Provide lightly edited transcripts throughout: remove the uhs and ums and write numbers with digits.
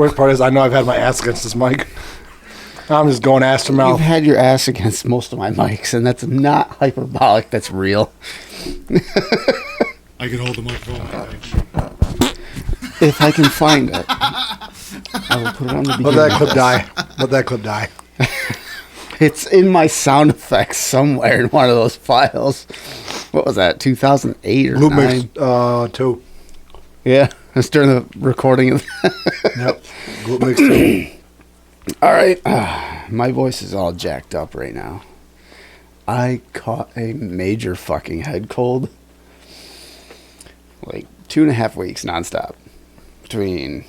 Worst part is I know I've had my ass against this mic. I'm just going ass to mouth. You've had your ass against most of my mics, and that's not hyperbolic. That's real. I can hold the microphone. If I can find it, I will put it on the beginning. Let that clip die. It's in my sound effects somewhere in one of those files. What was that, 2008 or Loop 9? Mix 2. Yeah, it's during the recording of Yep. Loop Mix 2. All right, my voice is all jacked up right now. I caught a major fucking head cold. Like 2.5 weeks nonstop. Between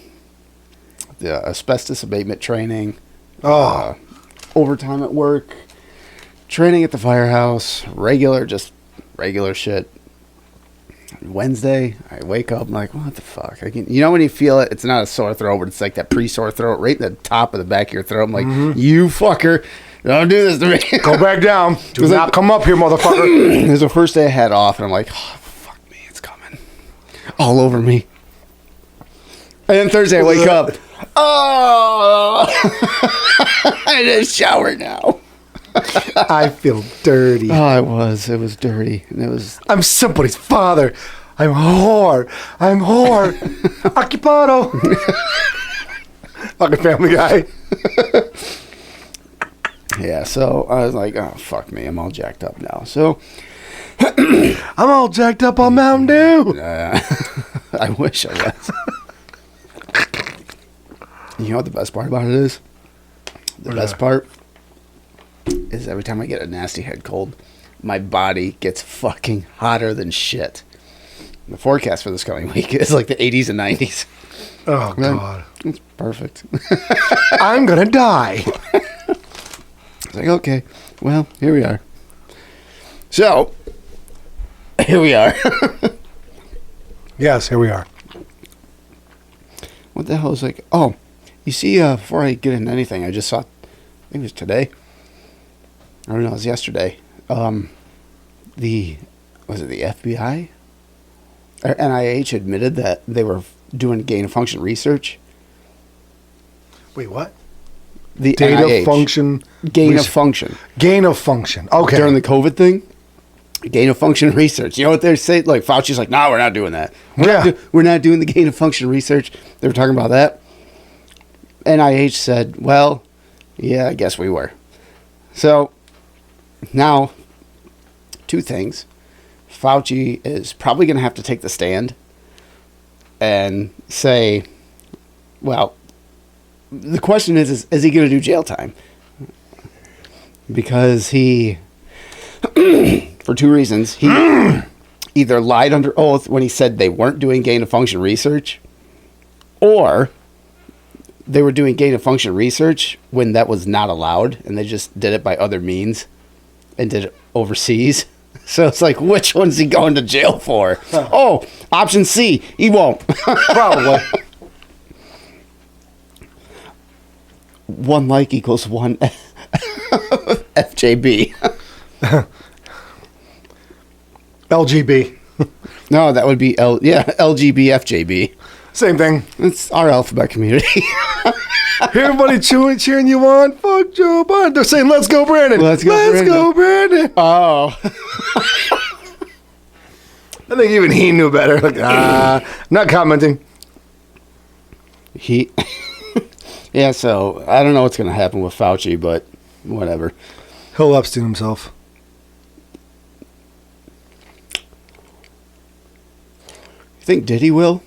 the asbestos abatement training, overtime at work, training at the firehouse, regular shit. Wednesday, I wake up, I'm like, what the fuck? You know when you feel it, it's not a sore throat, but it's like that pre-sore throat right in the top of the back of your throat. I'm like, you fucker, don't do this to me. Go back down. Do not come up here, motherfucker. It was the first day I had off, and I'm like, oh, fuck me, it's coming. All over me. And then Thursday I wake up. Oh! I just shower now. I feel dirty. Oh, it was dirty. And it was. I'm somebody's father. I'm whore. Occupado. Fucking Family Guy. Yeah, so I was like, oh, fuck me. I'm all jacked up now. So. I'm all jacked up on Mountain Dew. I wish I was. You know what the best part about it is? The best part is every time I get a nasty head cold, my body gets fucking hotter than shit. The forecast for this coming week is like the 80s and 90s. Oh, God. It's perfect. I'm going to die. It's like, okay, well, here we are. So, here we are. Yes, here we are. What the hell is like, oh, you see, before I get into anything, I just saw, I think it was today. I don't know, it was yesterday. Was it the FBI? Or NIH admitted that they were doing gain-of-function research. Wait, what? The Data NIH. function. Gain-of-function. Gain-of-function. Okay. During the COVID thing, gain-of-function research. You know what they're saying? Like, Fauci's like, no, we're not doing that. We're not doing the gain-of-function research. They were talking about that. NIH said, well, yeah, I guess we were. So, now, two things. Fauci is probably going to have to take the stand and say, well, the question is he going to do jail time? Because he, for two reasons, he either lied under oath when he said they weren't doing gain-of-function research, or they were doing gain-of-function research when that was not allowed, and they just did it by other means and did it overseas. So it's like, which one's he going to jail for? Oh, option C, he won't. Probably. 1 like equals 1 FJB. LGB. No, that would be LGB FJB. Same thing. It's our alphabet community. Everybody cheering you on. Fuck Joe Biden. They're saying, let's go, Brandon. Let's go, Brandon. Oh. I think even he knew better. Like, not commenting. Yeah, so I don't know what's going to happen with Fauci, but whatever. He'll Epstein himself. You think Diddy will?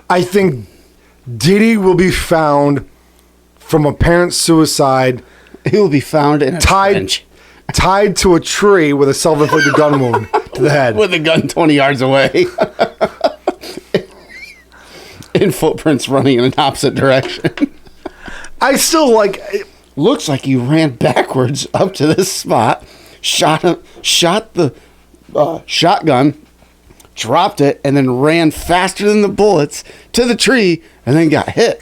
I think Diddy will be found from apparent suicide. He will be found in a trench. Tied to a tree with a self-inflicted gun wound to the head. With a gun 20 yards away. In footprints running in an opposite direction. I still like... Looks like he ran backwards up to this spot, shot the shotgun, dropped it, and then ran faster than the bullets to the tree, and then got hit.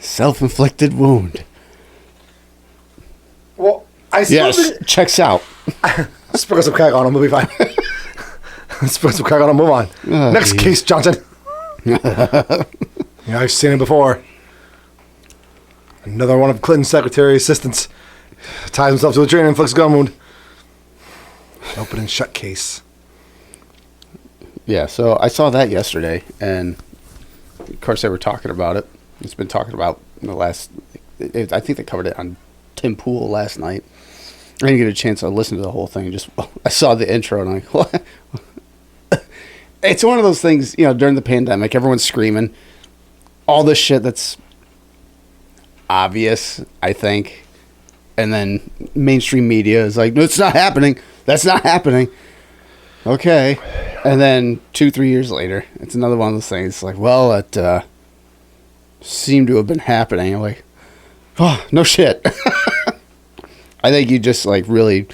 Self-inflicted wound. Well, I still think... checks out. Sprinkle some crack on him, we'll be fine. Sprinkle some crack on him, move on. Next case, Johnson. Yeah, I've seen it before. Another one of Clinton's secretary assistants ties himself to a train and inflicts a gun wound. Open and shut case. Yeah, so I saw that yesterday, and of course they were talking about it. It's been talking about in the last... I think they covered it on Tim Pool last night. I didn't get a chance to listen to the whole thing. Just I saw the intro, and I'm like, what? It's one of those things, during the pandemic, everyone's screaming. All this shit that's obvious, I think. And then mainstream media is like, no, it's not happening. That's not happening. Okay. And then 2-3 years later, it's another one of those things. It's like, well, it seemed to have been happening. I'm like, oh, no shit. I think you just really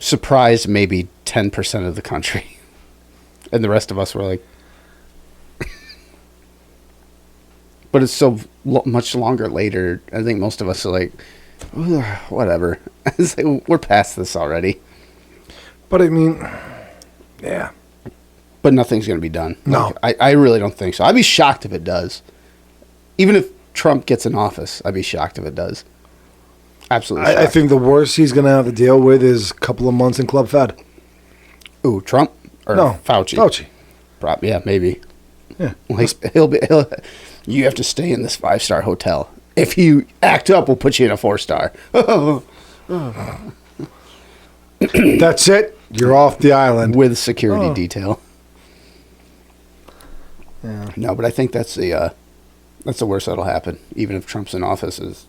surprised maybe 10% of the country. And the rest of us were like, but it's so much longer later. I think most of us are like, whatever. It's like, we're past this already. But I mean, yeah. But nothing's going to be done. No. I really don't think so. I'd be shocked if it does. Even if Trump gets in office, I'd be shocked if it does. Absolutely shocked. I think the worst he's going to have to deal with is a couple of months in Club Fed. Ooh, Trump? Or no, Fauci. Yeah, maybe. Yeah. Well, you have to stay in this 5-star hotel. If you act up, we'll put you in a 4-star. That's it. You're off the island. With security detail. Yeah. No, but I think that's the worst that'll happen. Even if Trump's in office,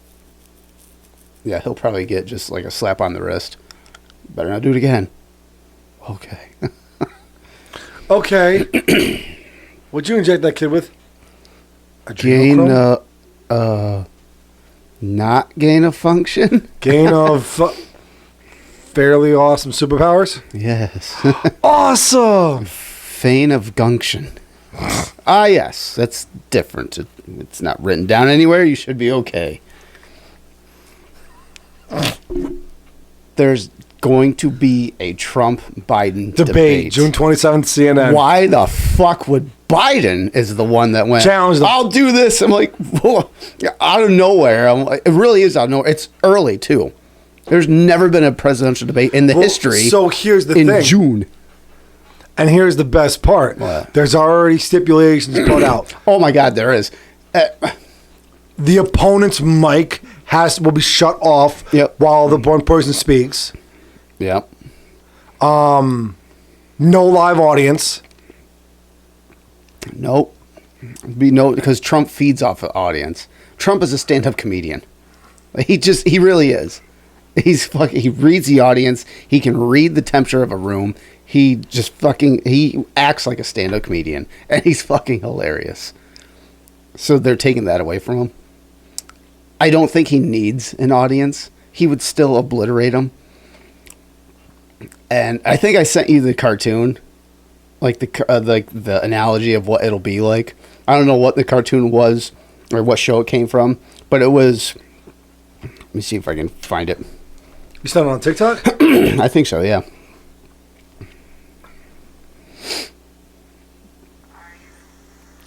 he'll probably get just like a slap on the wrist. Better not do it again. Okay. Okay. What'd you inject that kid with? Not gain of function. Gain of fairly awesome superpowers? Yes. Awesome! Feign of gunction. Yes. That's different. It's not written down anywhere. You should be okay. There's going to be a Trump-Biden debate. June 27th, CNN. Why the fuck would Biden is the one that went, challenge them. I'll do this. I'm like, whoa, out of nowhere. It really is out of nowhere. It's early, too. There's never been a presidential debate in the history. So here's the thing. In June. And here's the best part. What? There's already stipulations put out. Oh, my God, there is. The opponent's mic will be shut off while the one person speaks. Yep. No live audience. Nope. Because Trump feeds off the audience. Trump is a stand-up comedian. He really is. He reads the audience. He can read the temperature of a room. He acts like a stand-up comedian, and he's fucking hilarious. So they're taking that away from him. I don't think he needs an audience. He would still obliterate them. And I think I sent you the cartoon, like the analogy of what it'll be like. I don't know what the cartoon was or what show it came from, but it was. Let me see if I can find it. You still on TikTok? I think so. Yeah.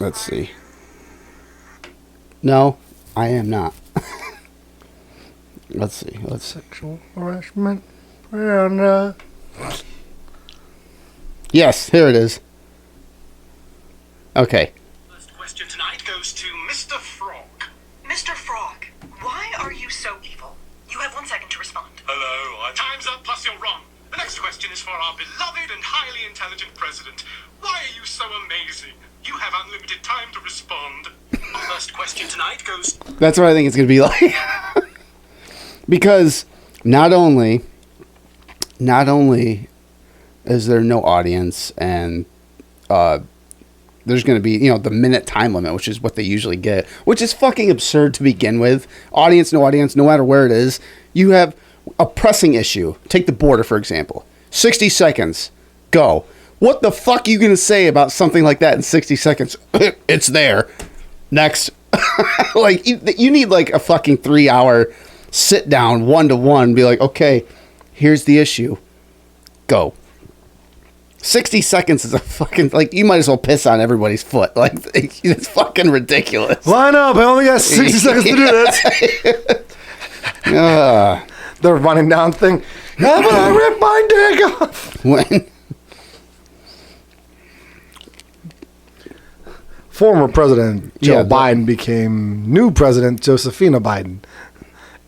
Let's see. No, I am not. Let's see. Sexual harassment. Yes, here it is. Okay. First question tonight goes to Mr. Frog. Mr. Frog, why are you so evil? You have 1 second to respond. Hello, time's up, plus you're wrong. The next question is for our beloved and highly intelligent president. Why are you so amazing? You have unlimited time to respond. Our first question tonight goes... That's what I think it's going to be like. Because not only is there no audience and there's going to be, the minute time limit, which is what they usually get, which is fucking absurd to begin with. Audience, no matter where it is. You have a pressing issue. Take the border, for example. 60 seconds. Go. What the fuck are you going to say about something like that in 60 seconds? It's there. Next. You need a fucking 3-hour sit down, 1-to-1, be like, okay, here's the issue. Go. 60 seconds is a fucking, like, you might as well piss on everybody's foot. Like, it's fucking ridiculous. Line up. I only got 60 seconds to do this. The running down thing. How about I rip my dick off? When? Former President Joe Yeah, Biden became new President Josephina Biden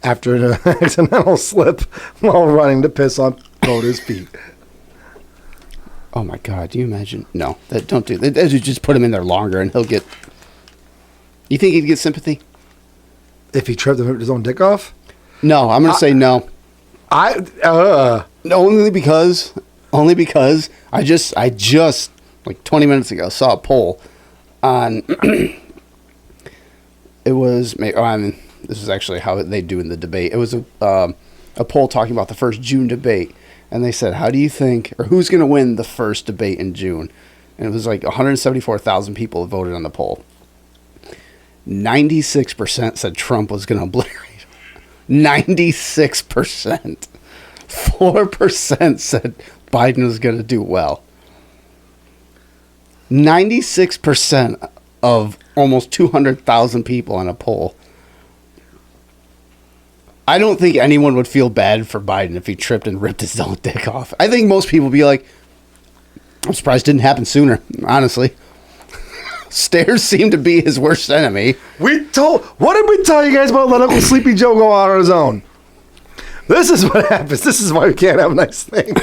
after an accidental slip while running to piss on Cody's feet. Oh my God! Do you imagine? No, don't do that. Just put him in there longer, and he'll get. You think he'd get sympathy? If he tripped and ripped his own dick off? No, I'm gonna say no. Only because I just like 20 minutes ago saw a poll on. It was. I mean, this is actually how they do in the debate. It was a poll talking about the first June debate. And they said, how do you think, or who's going to win the first debate in June? And it was like 174,000 people voted on the poll. 96% said Trump was going to obliterate him. 96%. 4% said Biden was going to do well. 96% of almost 200,000 people on a poll. I don't think anyone would feel bad for Biden if he tripped and ripped his own dick off. I think most people would be like, I'm surprised it didn't happen sooner, honestly. Stairs seem to be his worst enemy. What did we tell you guys about let Uncle Sleepy Joe go out on his own? This is what happens. This is why we can't have nice things.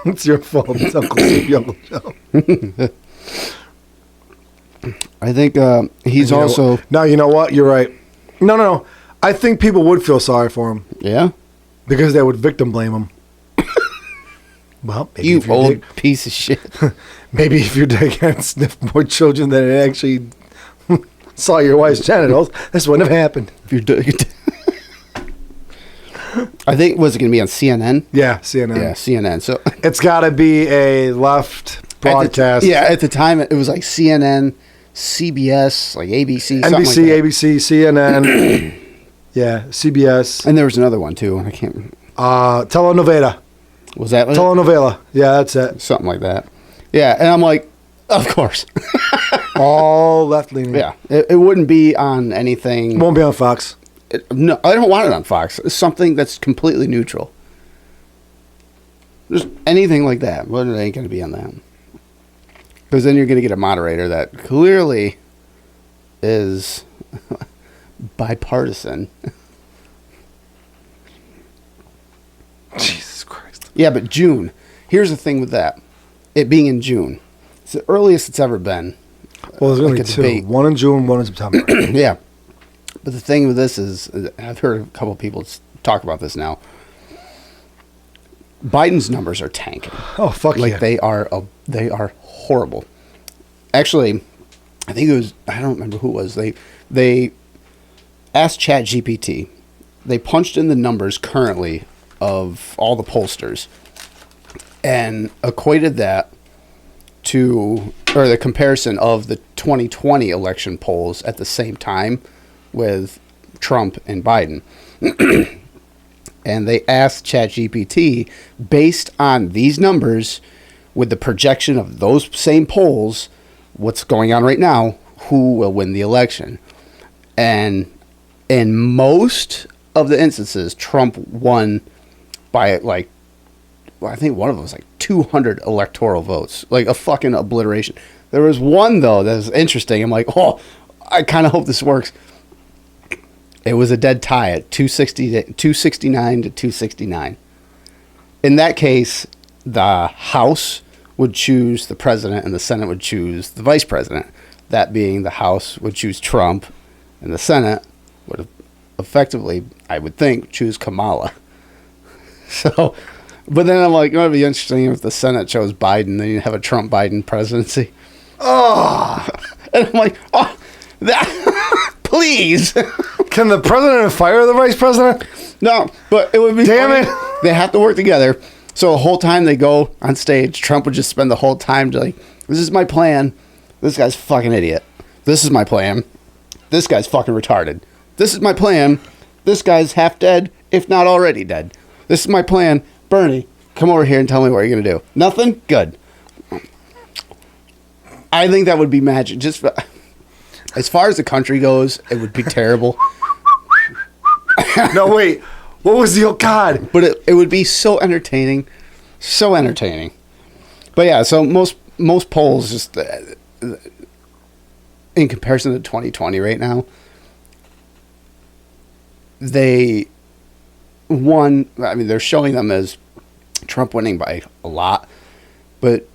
It's your fault. It's Uncle Sleepy Uncle Joe. I think he's also... No, you know what? You're right. No. I think people would feel sorry for him. Yeah? Because they would victim blame him. Well, maybe you if your old dick, piece of shit. maybe if your dick had sniffed more children than it actually saw your wife's genitals, this wouldn't have happened. If your dick... I think, was it going to be on CNN? Yeah, CNN. Yeah, CNN. So it's got to be a left broadcast. At the time, it was like CNN, CBS, like ABC, NBC, something like that. ABC, CNN. Yeah, CBS. And there was another one, too. I can't... Telenovela. Was that what Telenovela. Yeah, that's it. Something like that. Yeah, and I'm like, of course. All left-leaning. Yeah, it wouldn't be on anything... Won't be on Fox. No, I don't want it on Fox. It's something that's completely neutral. Just anything like that. Well, it ain't going to be on that. Because then you're going to get a moderator that clearly is bipartisan. Jesus Christ. Yeah, but June. Here's the thing with that. It being in June. It's the earliest it's ever been. Well, there's going to like be a two. debate. One in June, one in September. Yeah. But the thing with this is, I've heard a couple of people talk about this now. Biden's numbers are tanking. Oh, fuck like yeah. they are horrible. Actually, I think it was, I don't remember who it was. They asked ChatGPT. They punched in the numbers currently of all the pollsters and equated that to, or the comparison of the 2020 election polls at the same time with Trump and Biden. And they asked ChatGPT, based on these numbers, with the projection of those same polls, what's going on right now, who will win the election? And in most of the instances, Trump won by like, well, I think one of them was like 200 electoral votes, like a fucking obliteration. There was one, though, that was interesting. I'm like, oh, I kind of hope this works. It was a dead tie at 269 to 269. In that case, the House would choose the president and the Senate would choose the vice president. That being the House would choose Trump and the Senate would effectively, I would think, choose Kamala. So, but then I'm like, it would be interesting if the Senate chose Biden, then you'd have a Trump-Biden presidency. Oh. And I'm like, oh, that, please. Can the president fire the vice president? No, but it would be Damn funny. it. They have to work together. So the whole time they go on stage, Trump would just spend the whole time to like, this is my plan. This guy's fucking idiot. This is my plan. This guy's fucking retarded. This is my plan. This guy's half dead, if not already dead. This is my plan. Bernie, Come over here and tell me what you're going to do. Nothing? Good. I think that would be magic. Just as far as the country goes, it would be terrible. No, wait. What was the... Oh, God. But it would be so entertaining. So entertaining. But yeah, so most polls, just in comparison to 2020 right now, they're showing them as Trump winning by a lot, but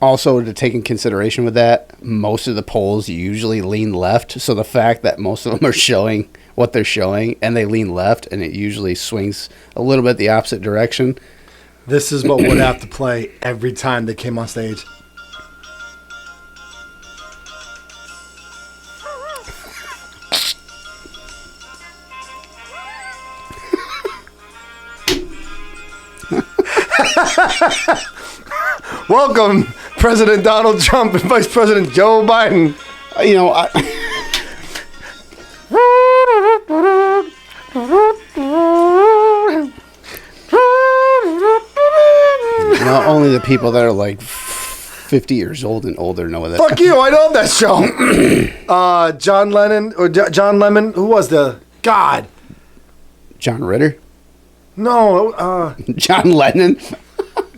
also to take in consideration with that, most of the polls usually lean left. So the fact that most of them are showing what they're showing and they lean left, and it usually swings a little bit the opposite direction. This is what would have to play every time they came on stage. Welcome, President Donald Trump and Vice President Joe Biden. Only the people that are like 50 years old and older know that. Fuck you! I love that show. John Lennon or John Lemon? Who was the God? John Ritter? No. John Lennon?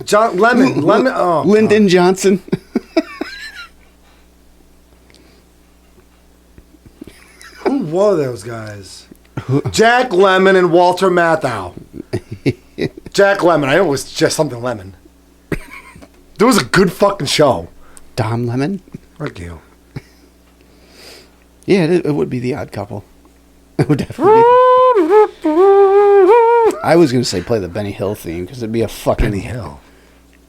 John Lemon. Oh, Lyndon Johnson? Who were those guys? Jack Lemmon and Walter Matthau. Jack Lemmon. I know it was just something Lemon. There was a good fucking show. Dom Lemon? Fuck you. Yeah, it would be The Odd Couple. It would definitely be. I was going to say play the Benny Hill theme because it'd be a fucking... Benny Hill.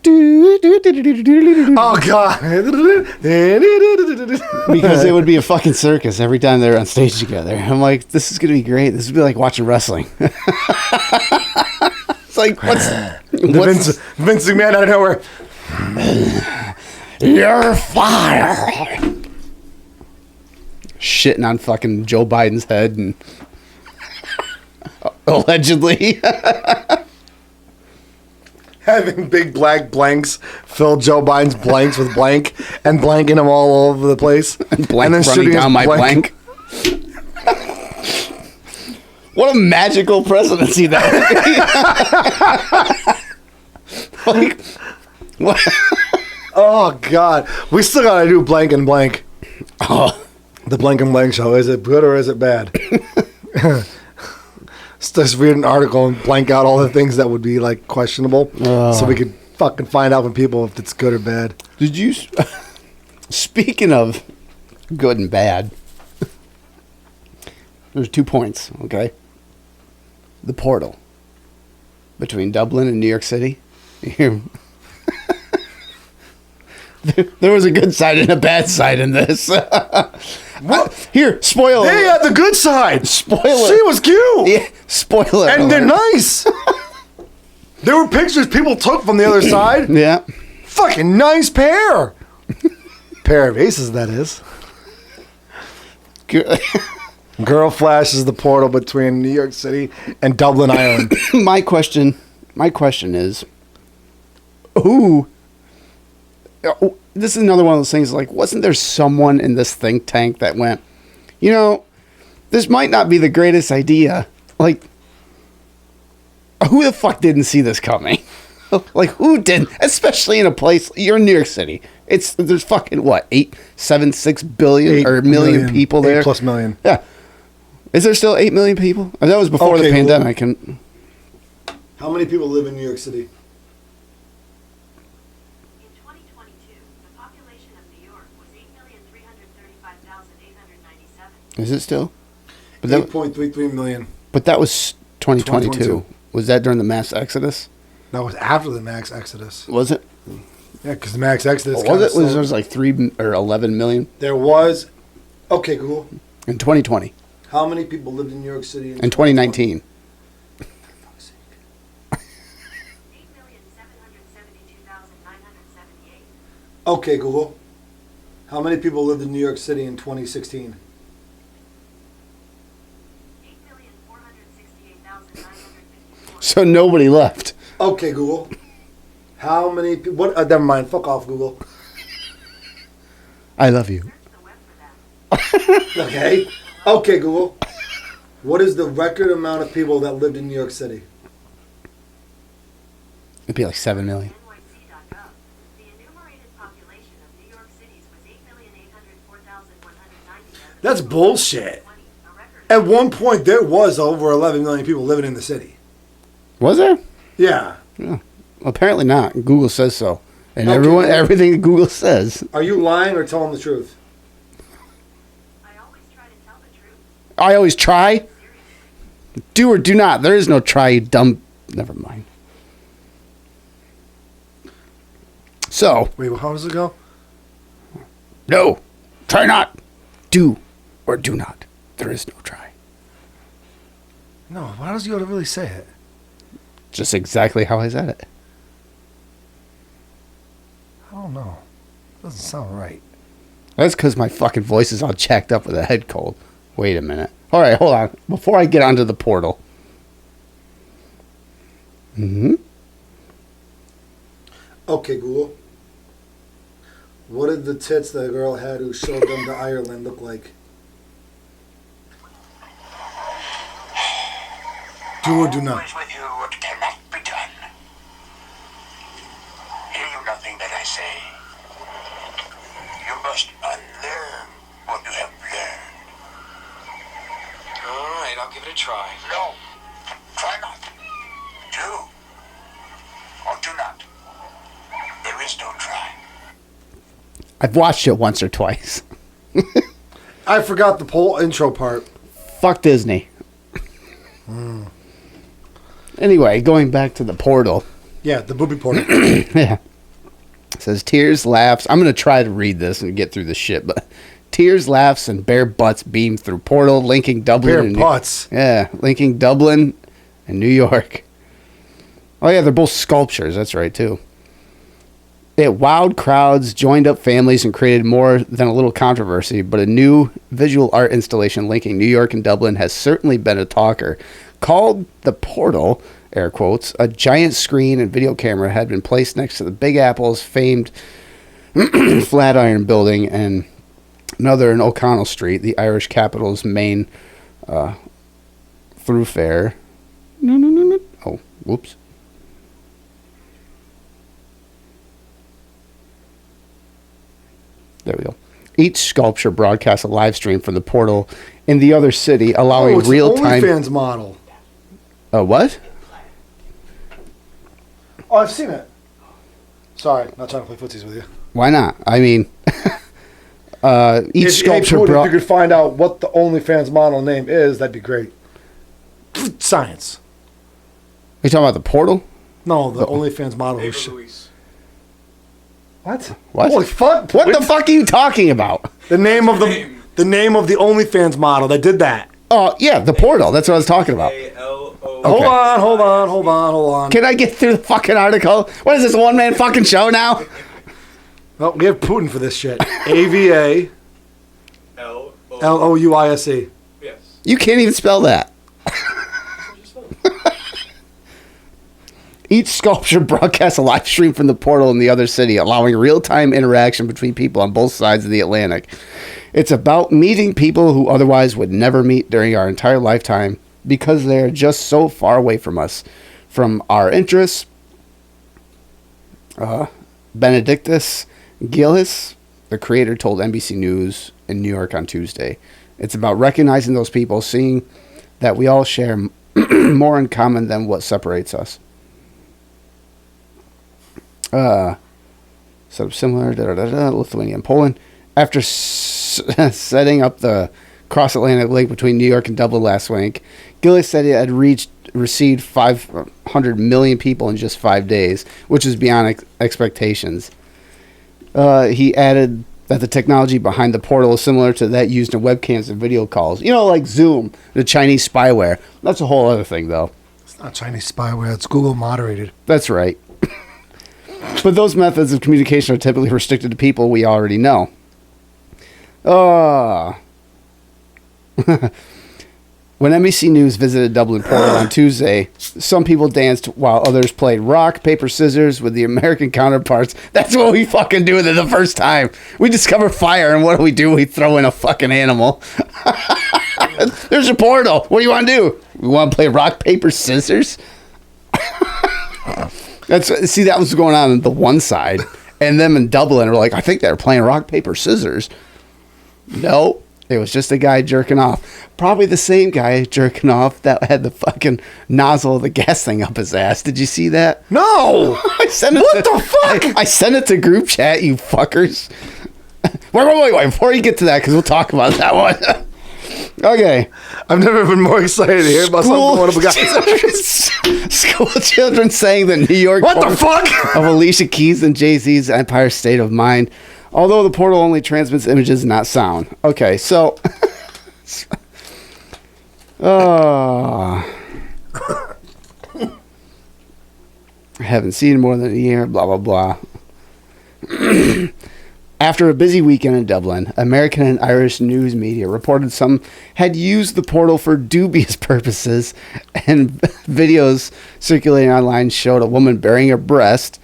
Oh, God. Because it would be a fucking circus every time they're on stage together. I'm like, this is going to be great. This would be like watching wrestling. It's like, what's Vince McMahon out of nowhere. You're fired. Shitting on fucking Joe Biden's head and allegedly having big black blanks fill Joe Biden's blanks with blank and blanking them all over the place. And then running down my blank. What a magical presidency that would be. Like, what? Oh, God. We still got to do blank and blank. Oh. The blank and blank show. Is it good or is it bad? Just read an article and blank out all the things that would be like questionable, so we could fucking find out from people if it's good or bad. Did you? Speaking of good and bad, there's 2 points. Okay, the portal between Dublin and New York City. There was a good side and a bad side in this. What? Here, spoiler. They had the good side. Spoiler. She was cute. Yeah, spoiler. And they're nice. There were pictures people took from the other side. Yeah. Fucking nice pair. Pair of aces, that is. Girl flashes the portal between New York City and Dublin, Ireland. My question is, who... This is another one of those things, like, wasn't there someone in this think tank that went, this might not be the greatest idea. Like, who the fuck didn't see this coming? Like, who didn't? Especially in a place, you're in New York City. There's fucking, what, 6 billion or million people there? 8+ million. Yeah. Is there still 8 million people? That was before the pandemic. And how many people live in New York City? Is it still? 8.33 million. But that was 2022. Was that during the mass exodus? That was after the mass exodus. Was it? Yeah, because the mass exodus. Was it? Was like 3 or 11 million? There was. Okay, Google. In 2020. How many people lived in New York City in 2019? Okay, Google. How many people lived in New York City in 2016? 8,468,954. So nobody left. Okay, Google. How many people? What? Never mind. Fuck off, Google. I love you. Okay. Okay, Google. What is the record amount of people that lived in New York City? It'd be like 7 million. NYC.gov. The enumerated population of New York City's was 8,804,190. That's bullshit. A record At one point, there was over 11 million people living in the city. Was there? Yeah. Apparently not. Google says so. And Okay. everything that Google says. Are you lying or telling the truth? I always try to tell the truth. I always try. Do or do not. There is no try, you dumb. Never mind. So, Wait, how does it go? no. Try not. Do or do not. There is no try. No, how does you really say it? Just exactly how I said it. I don't know. Doesn't sound right. That's because my fucking voice is all jacked up with a head cold. Wait a minute. All right, hold on. Before I get onto the portal. Okay, Google. What did the tits the girl had who showed them to Ireland look like? Do or do not. Always with you what cannot be done. Hear you nothing that I say. You must unlearn what you have learned. All right, I'll give it a try. No. Try not. Do. Or do not. There is no try. I've watched it once or twice. I forgot the whole intro part. Fuck Disney. Anyway, going back to the portal. Yeah, the booby portal. Yeah. It says tears, laughs. I'm going to try to read this and get through this shit, but tears, laughs, and bare butts beam through portal linking Dublin. Bare and butts. linking Dublin and New York. Oh yeah, they're both sculptures. That's right too. It wowed crowds, joined up families, and created more than a little controversy. But a new visual art installation linking New York and Dublin has certainly been a talker. Called the Portal, air quotes, a giant screen and video camera had been placed next to the Big Apple's famed Flatiron building and another in O'Connell Street, the Irish capital's main thoroughfare. No. Oh, whoops. There we go. Each sculpture broadcasts a live stream from the portal in the other city, allowing it's real-time... an OnlyFans model. What? Oh, I've seen it. Sorry, not trying to play footsies with you. Why not? I mean, each sculpture... If you could find out what the OnlyFans model name is, that'd be great. Science. Are you talking about the portal? No, the OnlyFans model. Ava Is Louise. What? What? Holy fuck! What the fuck are you talking about? The name of the OnlyFans model that did that. Oh, yeah, the portal. That's what I was talking about. A-L-O. Okay. Hold on. Can I get through the fucking article? What is this, a one-man fucking show now? Well, we have Putin for this shit. AVA L-O. LOUISE. Yes. You can't even spell that. Each sculpture broadcasts a live stream from the portal in the other city, allowing real-time interaction between people on both sides of the Atlantic. It's about meeting people who otherwise would never meet during our entire lifetime because they're just so far away from us, from our interests. Benedictus Gillis, the creator, told NBC News in New York on Tuesday. It's about recognizing those people, seeing that we all share more in common than what separates us. Sort of similar, Lithuania and Poland. After setting up the cross-Atlantic link between New York and Dublin last week, Gillis said it had received 500 million people in just 5 days, which is beyond expectations. He added that the technology behind the portal is similar to that used in webcams and video calls. You know, like Zoom, the Chinese spyware. That's a whole other thing, though. It's not Chinese spyware. It's Google moderated. That's right. But those methods of communication are typically restricted to people we already know. One When NBC News visited Dublin Portal on Tuesday, some people danced while others played rock, paper, scissors with the American counterparts. That's what we fucking do the first time. We discover fire, and what do? We throw in a fucking animal. There's a portal. What do you want to do? We want to play rock, paper, scissors? See, that was going on the one side. And them in Dublin are like, I think they're playing rock, paper, scissors. No, it was just a guy jerking off. Probably the same guy jerking off that had the fucking nozzle of the gas thing up his ass. Did you see that? No! I sent it What the fuck? I sent it to group chat, you fuckers. Wait. Before you get to that, because we'll talk about that one. Okay. I've never been more excited to hear about something one of the guys. School children saying that New York What the fuck? of Alicia Keys and Jay-Z's Empire State of Mind, although the portal only transmits images, not sound. Okay, so I haven't seen more than a year, blah blah blah. After a busy weekend in Dublin, American and Irish news media reported some had used the portal for dubious purposes, and videos circulating online showed a woman bearing a breast,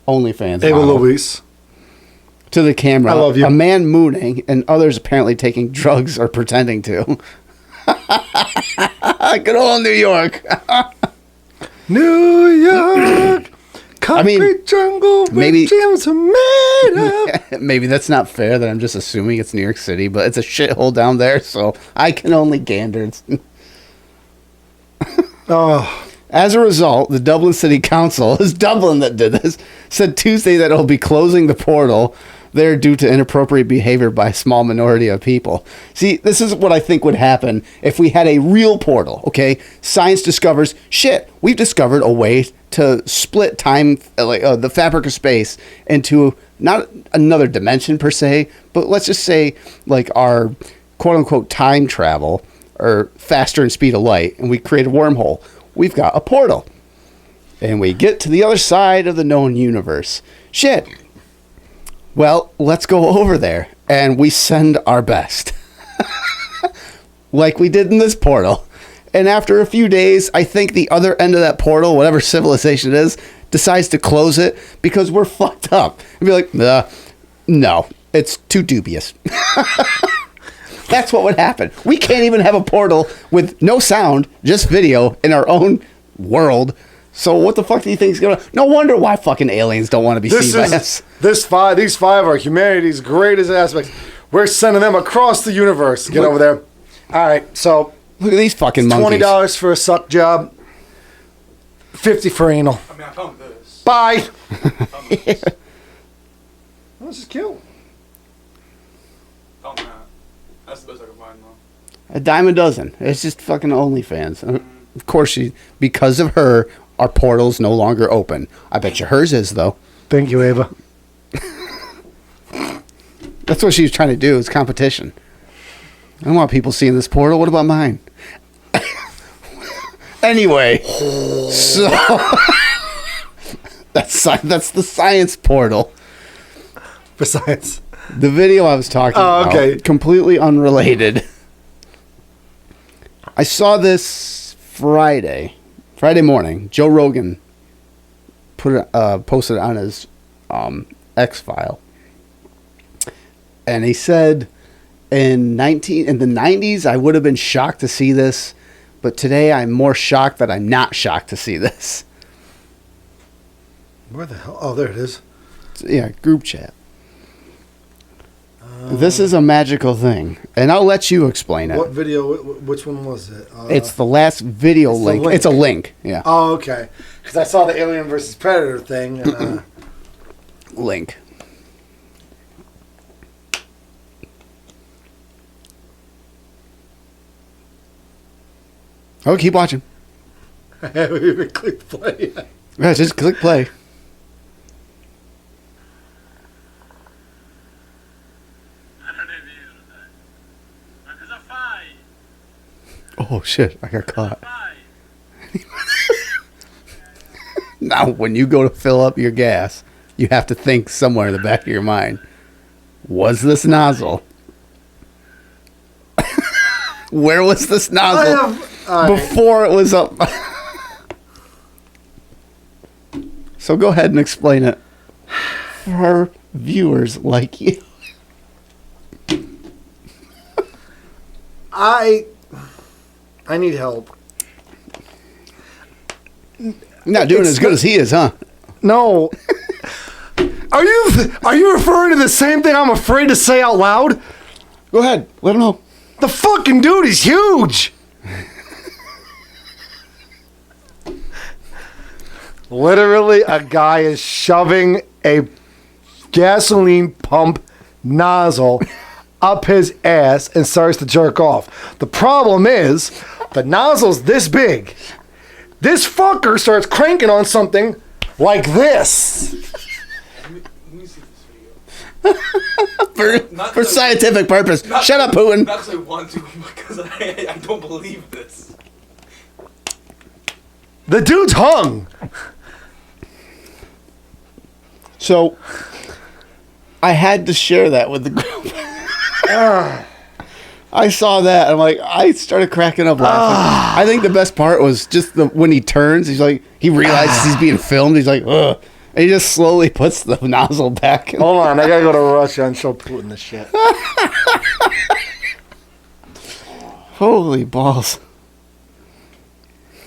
OnlyFans Ava model, Louise. to the camera, I love you. a man mooning, and others apparently taking drugs or pretending to. Good old New York. New York. Concrete mean, jungle where maybe- gems are made of. Maybe that's not fair that I'm just assuming it's New York City, but it's a shithole down there, so I can only gander. Oh, As a result, the Dublin City Council, it's Dublin that did this, said Tuesday that it'll be closing the portal there due to inappropriate behavior by a small minority of people. See, this is what I think would happen if we had a real portal, okay? Science discovers, shit, we've discovered a way to split time, the fabric of space, into not another dimension per se, but let's just say like our quote-unquote time travel, or faster than speed of light, and we create a wormhole. We've got a portal. And we get to the other side of the known universe. Shit. Well, let's go over there. And we send our best. Like we did in this portal. And after a few days, I think the other end of that portal, whatever civilization it is, decides to close it because we're fucked up. And be like, no, it's too dubious. That's what would happen. We can't even have a portal with no sound, just video in our own world. So what the fuck do you think is going to... No wonder why fucking aliens don't want to be seen by us. These five are humanity's greatest aspects. We're sending them across the universe. Get over there. All right, so... Look at these fucking monkeys. $20 for a suck job. $50 for anal. I mean, I found this. Bye. Found this. Oh, this is cute. Found that. That's the best I can find, though. A dime a dozen. It's just fucking OnlyFans. Of course, because of her, our portal's no longer open. I bet you hers is, though. Thank you, Ava. That's what she was trying to do, is competition. I don't want people seeing this portal. What about mine? Anyway, so that's the science portal. For science. The video I was talking about, completely unrelated. I saw this Friday morning. Joe Rogan posted it on his X file, and he said, in the 90s, I would have been shocked to see this, but today I'm more shocked that I'm not shocked to see this. Where the hell? Oh, there it is. Yeah, group chat. This is a magical thing, and I'll let you explain it. What video? Which one was it? It's the last video link. It's a link. Yeah. Oh, okay. Because I saw the Alien versus Predator thing. And, Link. Oh, keep watching. I haven't even clicked play yet. Yeah, just click play. Oh shit! I got caught. Now, when you go to fill up your gas, you have to think somewhere in the back of your mind: was this nozzle Where was this nozzle all right. before it was up? So go ahead and explain it for our viewers like you. I need help. You're not doing as good as he is, huh? No. Are you referring to the same thing I'm afraid to say out loud? Go ahead. Let him know. The fucking dude is huge. Literally, a guy is shoving a gasoline pump nozzle up his ass and starts to jerk off. The problem is, the nozzle's this big. This fucker starts cranking on something like this. Let me see this video. For scientific purpose. Shut up, Putin. Not because I want to, because I don't believe this. The dude's hung. So, I had to share that with the group. I saw that. I'm like, I started cracking up laughing. I think the best part was just when he turns. He's like, he realizes he's being filmed. He's like, ugh. And he just slowly puts the nozzle back. Hold on, I gotta go to Russia and show Putin this shit. Holy balls.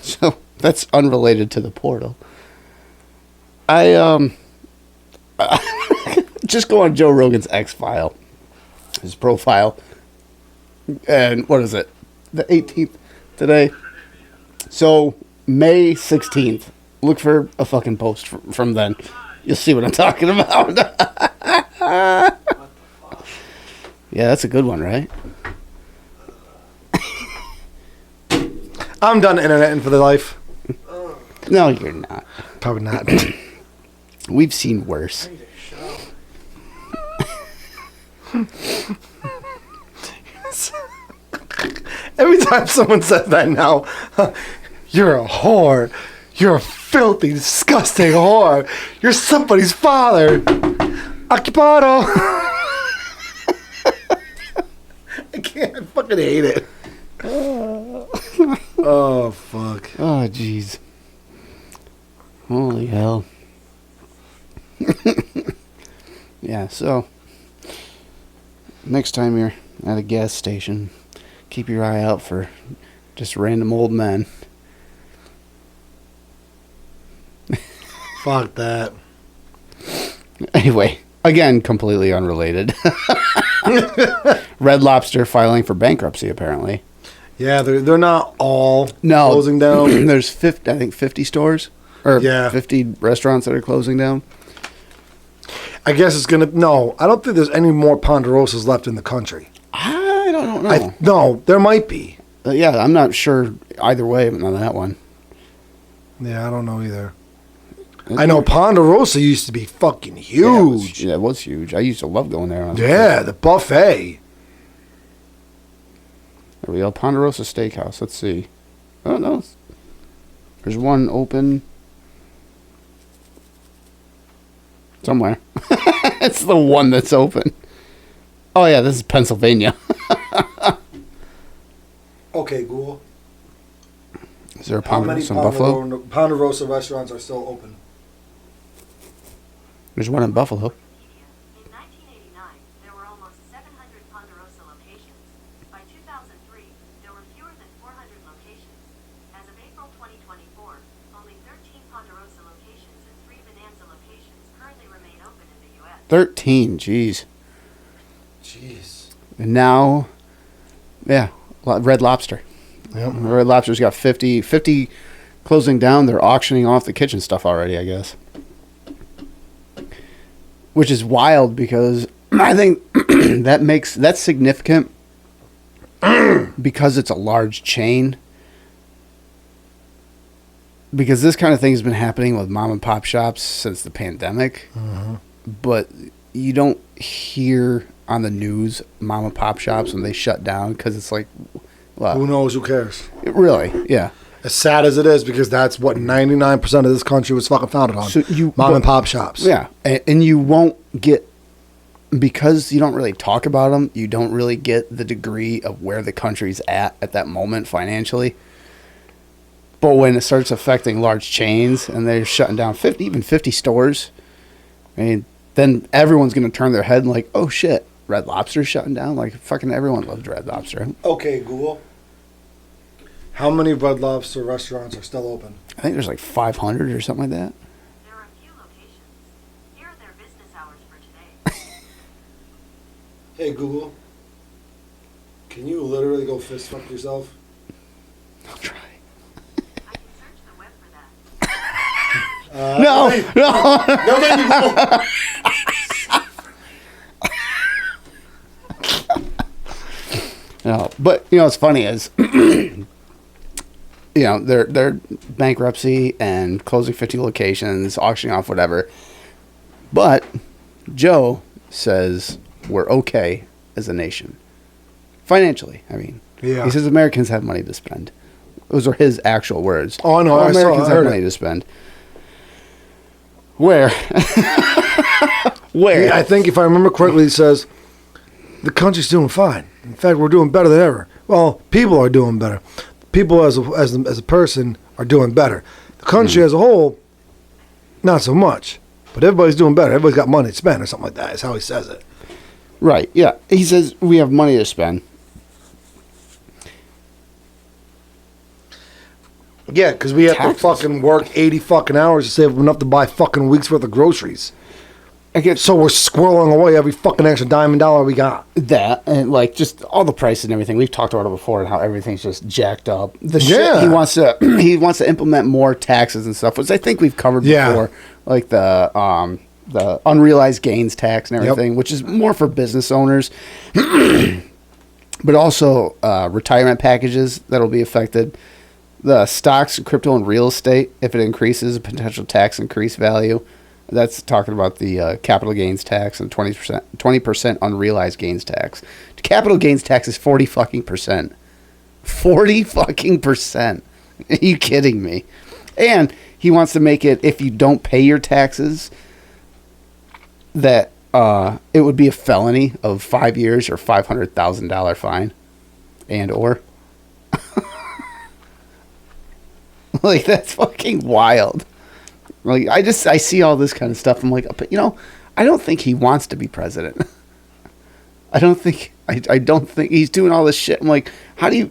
So, that's unrelated to the portal. I just go on Joe Rogan's X file, his profile, and what is it? The 18th today. So May 16th. Look for a fucking post from then. You'll see what I'm talking about. Yeah, that's a good one, right? I'm done interneting for the life. No, you're not. Probably not. We've seen worse. Every time someone says that now, you're a whore. You're a filthy, disgusting whore. You're somebody's father. Occupado. I can't. I fucking hate it. Oh, fuck. Oh, jeez. Holy hell. Yeah, so next time you're at a gas station, keep your eye out for just random old men. Fuck that. Anyway, again, completely unrelated. Red Lobster filing for bankruptcy, apparently. Yeah, they're not all closing down. There's 50 stores or 50 restaurants that are closing down. I guess it's gonna. No, I don't think there's any more Ponderosas left in the country. I don't know. No, there might be. Yeah, I'm not sure either way on that one. Yeah, I don't know either. I know Ponderosa used to be fucking huge. Yeah, it was huge. I used to love going there. Yeah, the buffet. There we go. Ponderosa Steakhouse. Let's see. Oh, no. There's one open somewhere. It's the one that's open. Oh, yeah, this is Pennsylvania. Okay, Google. Is there a How many Ponderosa in Buffalo? Ponderosa restaurants are still open? There's one in Buffalo. In 1989, there were almost 700 Ponderosa locations. By 2003, there were fewer than 400 locations. As of April 2024, only 13 Ponderosa locations and 3 Bonanza locations currently remain open in the U.S. 13, jeez. Jeez. And now, yeah, Red Lobster. Yep. Red Lobster's got 50 closing down. They're auctioning off the kitchen stuff already, I guess. Which is wild because I think that's significant because it's a large chain. Because this kind of thing has been happening with mom and pop shops since the pandemic. Mm-hmm. But you don't hear on the news mom and pop shops when they shut down because it's like, well, Who knows? Who cares? really, yeah. As sad as it is, because that's what 99% of this country was fucking founded on. So Mom and pop shops. Yeah, and you won't get because you don't really talk about them, you don't really get the degree of where the country's at that moment financially. But when it starts affecting large chains and they're shutting down 50 stores, I mean, then everyone's going to turn their head and like, oh shit, Red Lobster's shutting down? Like, fucking everyone loves Red Lobster. Okay, Google. How many Red Lobster restaurants are still open? I think there's like 500 or something like that. There are a few locations. Here are their business hours for today. Hey, Google. Can you literally go fist fuck yourself? I'll try. I can search the web for that. No. No, thank you, Google. No, but you know what's funny is, you know, they're bankruptcy and closing 50 locations, auctioning off whatever. But Joe says we're okay as a nation, financially. I mean, Yeah. he says Americans have money to spend. Those are his actual words. Oh, I know. I saw. Americans I have heard money it. to spend. Where? Where? I think if I remember correctly, it says the country's doing fine. In fact, we're doing better than ever. Well, people are doing better. People as a person are doing better. The country as a whole, not so much. But everybody's doing better. Everybody's got money to spend or something like that. Is how he says it. Right, yeah. He says we have money to spend. Yeah, because we have Taxes. to fucking work 80 fucking hours to save enough to buy fucking weeks worth of groceries. I get So we're squirreling away every fucking extra dime and dollar we got. that, and like just all the prices and everything. We've talked about it before and how everything's just jacked up. The Yeah. shit he wants to implement more taxes and stuff, which I think we've covered Yeah. before, like the unrealized gains tax and Yep. everything, which is more for business owners, but also retirement packages that'll be affected. The stocks, crypto, and real estate, if it increases, potential tax increase value. That's talking about the capital gains tax and 20% unrealized gains tax. Capital gains tax is 40 fucking %. 40 fucking %. Are you kidding me? And he wants to make it, if you don't pay your taxes, that it would be a felony of 5 years or $500,000 fine, and or. Like, that's fucking wild. Like, I see all this kind of stuff. I'm like, but you know, I don't think he wants to be president. I don't think he's doing all this shit. I'm like, how do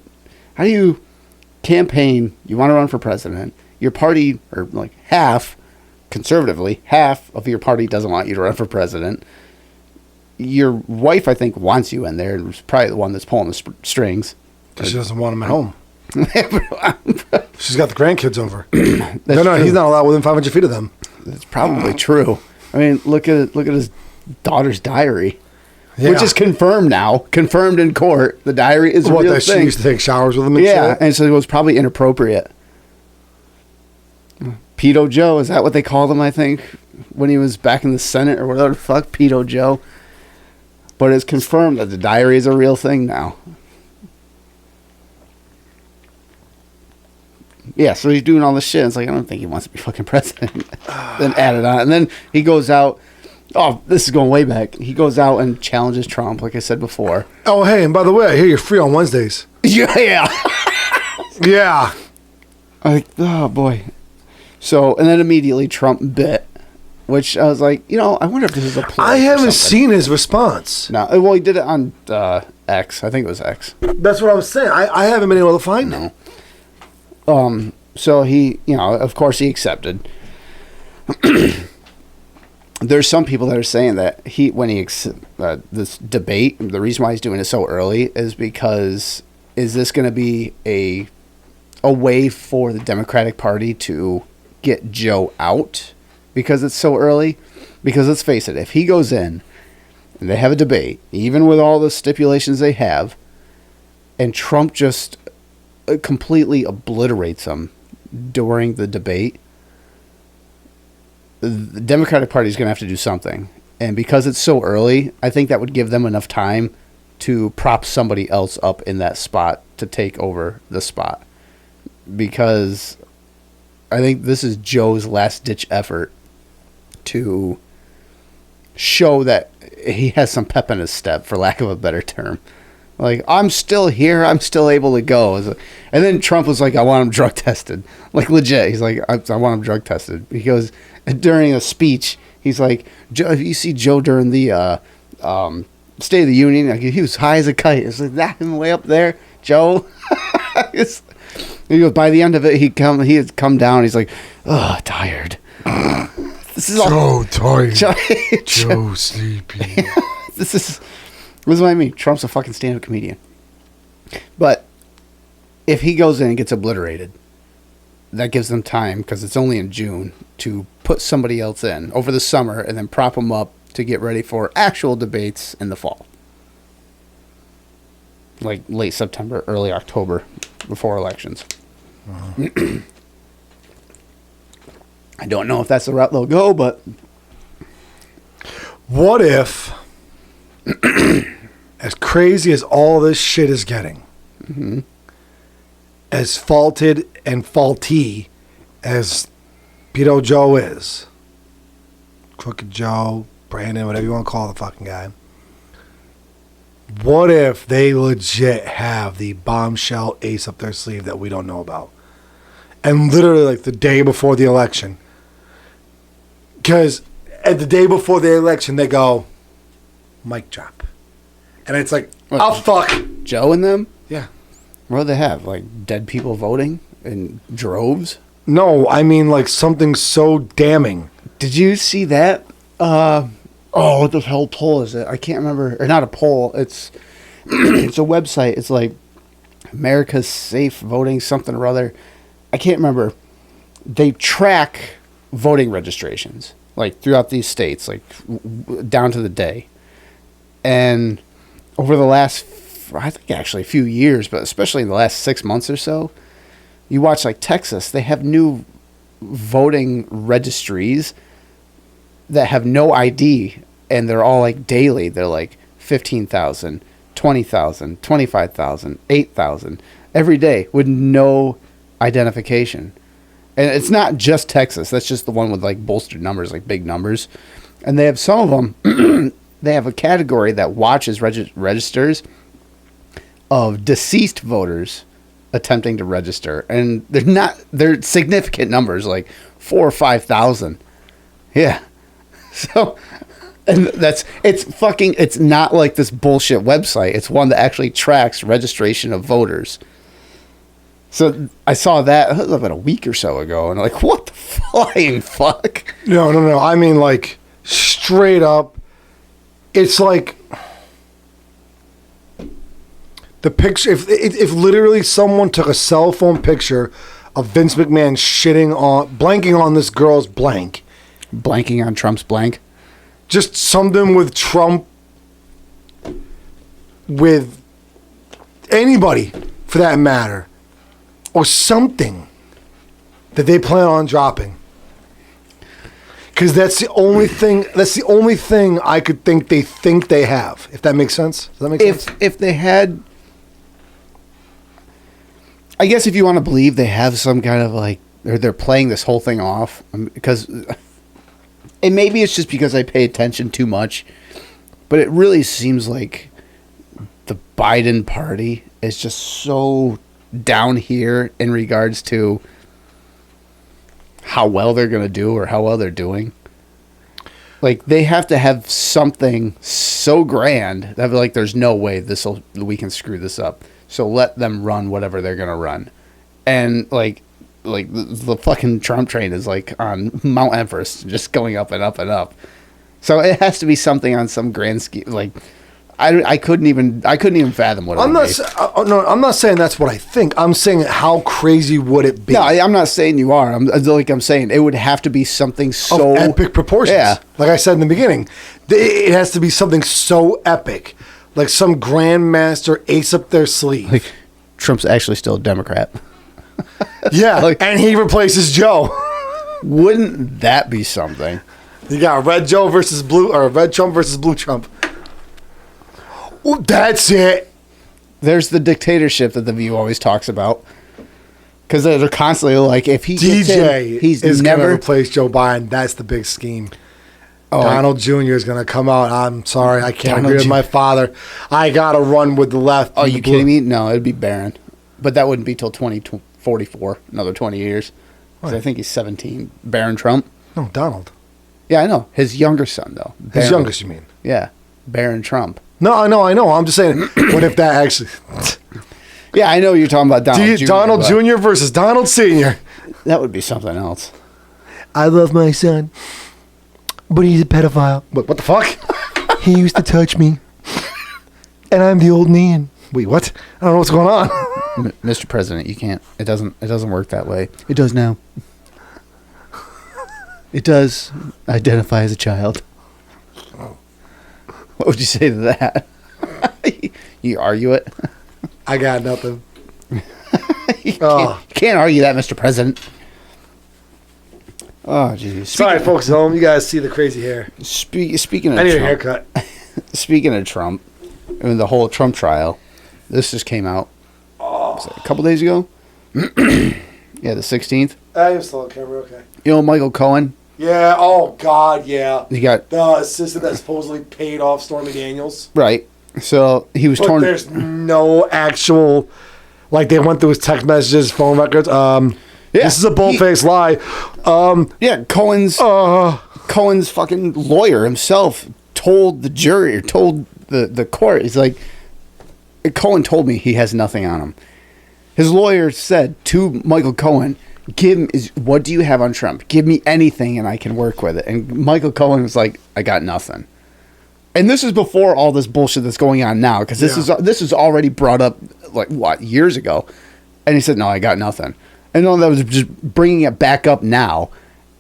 you campaign? You want to run for president? Your party, or like conservatively, half of your party doesn't want you to run for president. Your wife, I think, wants you in there. It's probably the one that's pulling the strings. Because she doesn't want him at home. She's got the grandkids over. No, true. he's not allowed within 500 feet of them. That's probably true. I mean, look at his daughter's diary, Yeah. which is confirmed now, confirmed in court. The diary is a What, real that she thing. used to take showers with him and Yeah, shit? and so it was probably inappropriate. Pedo Joe, is that what they called him? I think when he was back in the Senate or whatever the fuck, Pedo Joe. But it's confirmed that the diary is a real thing now. Yeah, so he's doing all this shit. It's like, I don't think he wants to be fucking president. Then add it on. And then he goes out. Oh, this is going way back. He goes out and challenges Trump, like I said before. Oh, hey, and by the way, I hear you're free on Wednesdays. Yeah. Yeah. Like, oh, boy. So, and then immediately Trump bit, which I was like, you know, I wonder if this is a play. I or haven't something. seen his response. No, well, he did it on X. I think it was X. That's what I was saying. I haven't been able to find him. So he, you know, of course he accepted. There's some people that are saying that this debate, the reason why he's doing it so early is because is this going to be a way for the Democratic Party to get Joe out because it's so early? Because let's face it, if he goes in and they have a debate, even with all the stipulations they have, and Trump just completely obliterates them during the debate, the Democratic Party is going to have to do something. And because it's so early, I think that would give them enough time to prop somebody else up in that spot to take over the spot. Because I think this is Joe's last-ditch effort to show that he has some pep in his step, for lack of a better term. Like, I'm still here. I'm still able to go. And then Trump was like, I want him drug tested. Like, legit. He's like, I want him drug tested. He goes, during a speech, he's like, you see Joe during the State of the Union, like, he was high as a kite. It's like, that him way up there, Joe. He goes, by the end of it, he had come down. He's like, oh, tired. This is Joe tired. Joe sleepy. This is what I mean. Trump's a fucking stand-up comedian. But if he goes in and gets obliterated, that gives them time, because it's only in June, to put somebody else in over the summer and then prop them up to get ready for actual debates in the fall. Like late September, early October, before elections. I don't know if that's the route they'll go, but... What if, as crazy as all this shit is getting, as faulted and faulty as Pedo Joe is, Crooked Joe, Brandon, whatever you want to call the fucking guy, what if they legit have the bombshell ace up their sleeve that we don't know about? And literally, like, the day before the election. Because at the day before the election, they go, mic drop. And it's like, oh, fuck. Joe and them? Yeah. What do they have? Like, dead people voting in droves? No, I mean, like, something so damning. Did you see that? What the hell poll is it? I can't remember. Or not a poll. It's it's a website. It's like America's Safe Voting something or other. I can't remember. They track voting registrations, like, throughout these states, like, down to the day. And over the last, I think actually a few years, but especially in the last 6 months or so, you watch, like, Texas, they have new voting registries that have no ID, and they're all, like, daily. They're like 15,000, 20,000, 25,000, 8,000 every day with no identification. And it's not just Texas. That's just the one with, like, bolstered numbers, like big numbers. And they have some of them, they have a category that watches registers of deceased voters attempting to register. And they're significant numbers, like 4,000 or 5,000. Yeah. So, and it's not like this bullshit website. It's one that actually tracks registration of voters. So I saw that about a week or so ago, and I'm like, what the flying fuck? No. I mean, like, straight up, it's like the picture. If literally someone took a cell phone picture of Vince McMahon blanking on this girl's blank, blanking on Trump's blank, just something with Trump, with anybody for that matter, or something that they plan on dropping. Because that's the only thing. That's the only thing I could think they have. If that makes sense. Does that make sense? If they had, I guess if you want to believe they have some kind of, like, they're playing this whole thing off, because, and maybe it's just because I pay attention too much, but it really seems like the Biden party is just so down here in regards to how well they're going to do or how well they're doing. Like, they have to have something so grand that, like, there's no way we can screw this up. So let them run whatever they're going to run. And, like the fucking Trump train is, like, on Mount Everest, just going up and up and up. So it has to be something on some grand scheme. Like, I couldn't even fathom what it would be. I'm not saying that's what I think. I'm saying how crazy would it be? No, I'm not saying you are. I'm saying it would have to be something so of epic proportions. Yeah. Like I said in the beginning, it has to be something so epic, like some grandmaster ace up their sleeve. Like, Trump's actually still a Democrat. Yeah, like, and he replaces Joe. Wouldn't that be something? You got red Joe versus blue, or red Trump versus blue Trump. Ooh, that's it. There's the dictatorship that The View always talks about. Because they're constantly like, if he gets DJ in, he's is never going to replace Joe Biden. That's the big scheme. Donald Jr. is going to come out. I'm sorry, I can't Donald agree with Jr. my father. I got to run with the left. Oh, and you the blue. kidding me? No, it'd be Barron. But that wouldn't be till 2044, another 20 years. 'Cause I think he's 17. Barron Trump. No, Donald. Yeah, I know. His younger son, though. His Barron. youngest, you mean? Yeah, Barron Trump. No, I know. I'm just saying, what if that actually... Yeah, I know you're talking about Donald Jr. Donald but Jr. versus Donald Sr. That would be something else. I love my son, but he's a pedophile. What the fuck? He used to touch me, and I'm the old man. Wait, what? I don't know what's going on. Mr. President, you can't. It doesn't work that way. It does now. It does identify as a child. What would you say to that? You argue it? I got nothing. You can't argue that, Mr. President. Oh, jeez. Sorry, folks at home. You guys see the crazy hair. Speaking of I need a Trump, haircut. speaking of Trump, and the whole Trump trial, this just came out was it a couple days ago. Yeah, the 16th. I am still on camera. Okay. You know Michael Cohen? Yeah. Oh God. Yeah. He got The assistant that supposedly paid off Stormy Daniels. right. So he was But torn. there's no actual, like they went through his text messages, phone records. Yeah, This is a bold-faced lie. Yeah, Cohen's fucking lawyer himself told the jury or told the court. He's like, Cohen told me he has nothing on him. His lawyer said to Michael Cohen, what do you have on Trump? Give me anything and I can work with it. And Michael Cohen was like, I got nothing. And this is before all this bullshit that's going on now, because this is already brought up like what, years ago. And he said, no, I got nothing. And all that was just bringing it back up now.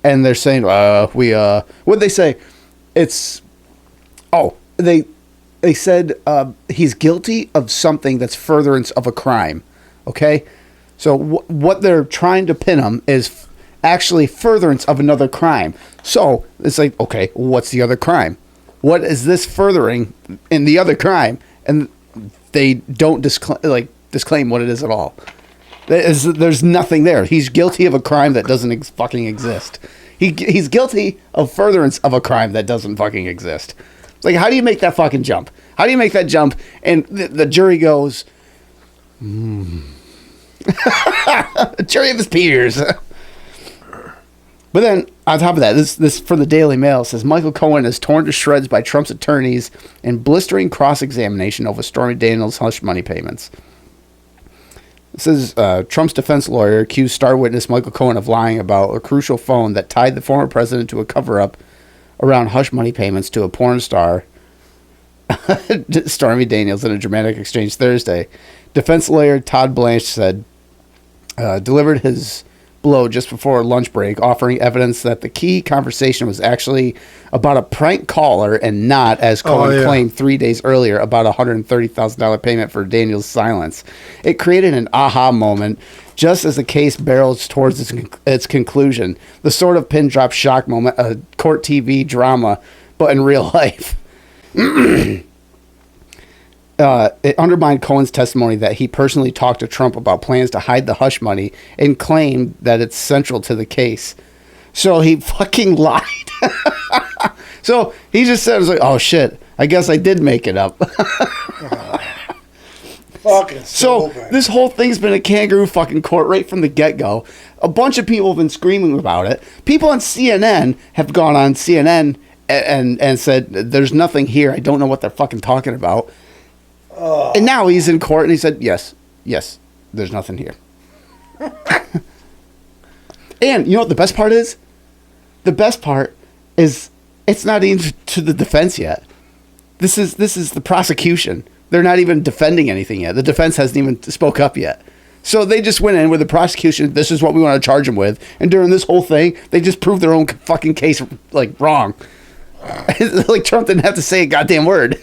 And they're saying, what'd they say? They said he's guilty of something that's furtherance of a crime. Okay? So what they're trying to pin him is actually furtherance of another crime. So it's like, okay, what's the other crime? What is this furthering in the other crime? And they don't disclaim what it is at all. There's nothing there. He's guilty of a crime that doesn't fucking exist. He's guilty of furtherance of a crime that doesn't fucking exist. It's like, how do you make that fucking jump? How do you make that jump? And the jury goes, a jury of his peers. But then, on top of that, this for the Daily Mail says Michael Cohen is torn to shreds by Trump's attorneys in blistering cross-examination over Stormy Daniels' hush money payments. It says Trump's defense lawyer accused star witness Michael Cohen of lying about a crucial phone that tied the former president to a cover-up around hush money payments to a porn star, Stormy Daniels, in a dramatic exchange Thursday. Defense lawyer Todd Blanche said, delivered his blow just before lunch break, offering evidence that the key conversation was actually about a prank caller and not, as Cohen claimed 3 days earlier, about a $130,000 payment for Daniels' silence. It created an aha moment just as the case barrels towards its conclusion. The sort of pin drop shock moment, a court TV drama, but in real life. It undermined Cohen's testimony that he personally talked to Trump about plans to hide the hush money and claimed that it's central to the case. So he fucking lied. So he just said, oh shit, I guess I did make it up. Fucking So this whole thing's been a kangaroo fucking court right from the get-go. A bunch of people have been screaming about it. People on CNN have gone on CNN and said, there's nothing here. I don't know what they're fucking talking about. And now he's in court and he said, yes, there's nothing here. And you know what the best part is? The best part is it's not even to the defense yet. This is the prosecution. They're not even defending anything yet. The defense hasn't even spoke up yet. So they just went in with the prosecution. This is what we want to charge them with. And during this whole thing, they just proved their own fucking case like wrong. Like Trump didn't have to say a goddamn word.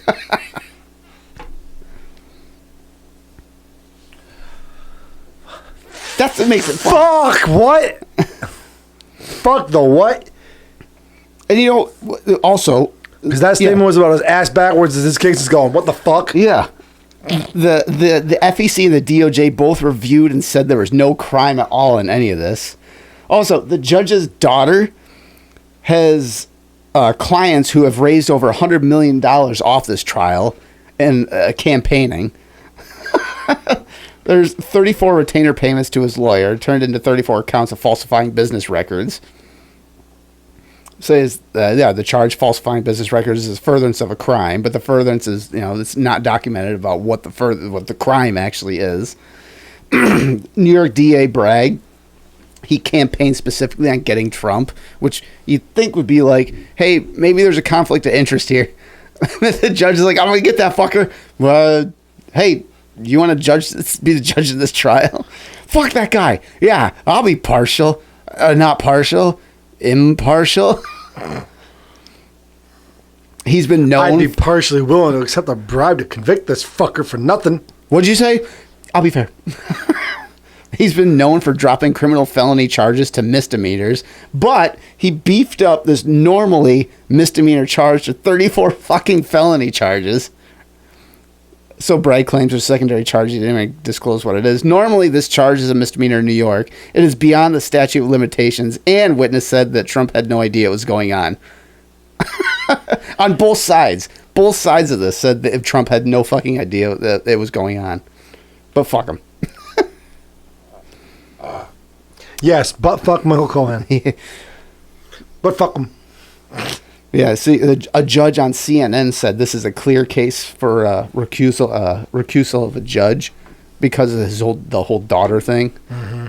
That's what makes it fun. Fuck, what? Fuck the what? And you know, also... Because that statement was about his ass backwards as this case is going. What the fuck? Yeah. The FEC and the DOJ both reviewed and said there was no crime at all in any of this. Also, the judge's daughter has clients who have raised over $100 million off this trial and campaigning. There's 34 retainer payments to his lawyer, turned into 34 counts of falsifying business records. Says, the charge falsifying business records is furtherance of a crime, but the furtherance is, it's not documented about what the crime actually is. New York DA bragged he campaigned specifically on getting Trump, which you'd think would be like, hey, maybe there's a conflict of interest here. The judge is like, I'm going to get that fucker. Well, hey, you want to be the judge of this trial? Fuck that guy. Yeah, I'll be partial. Not partial. Impartial. He's been known. I'd be partially willing to accept a bribe to convict this fucker for nothing. What'd you say? I'll be fair. He's been known for dropping criminal felony charges to misdemeanors, but he beefed up this normally misdemeanor charge to 34 fucking felony charges. So Bragg claims there's a secondary charge. He didn't even disclose what it is. Normally, this charge is a misdemeanor in New York. It is beyond the statute of limitations, and witness said that Trump had no idea what was going on. On both sides. Both sides of this said that Trump had no fucking idea that it was going on. But fuck him. Yes, but fuck Michael Cohen. But fuck him. Yeah, see, a judge on CNN said this is a clear case for recusal of a judge because of the whole daughter thing. Mm-hmm.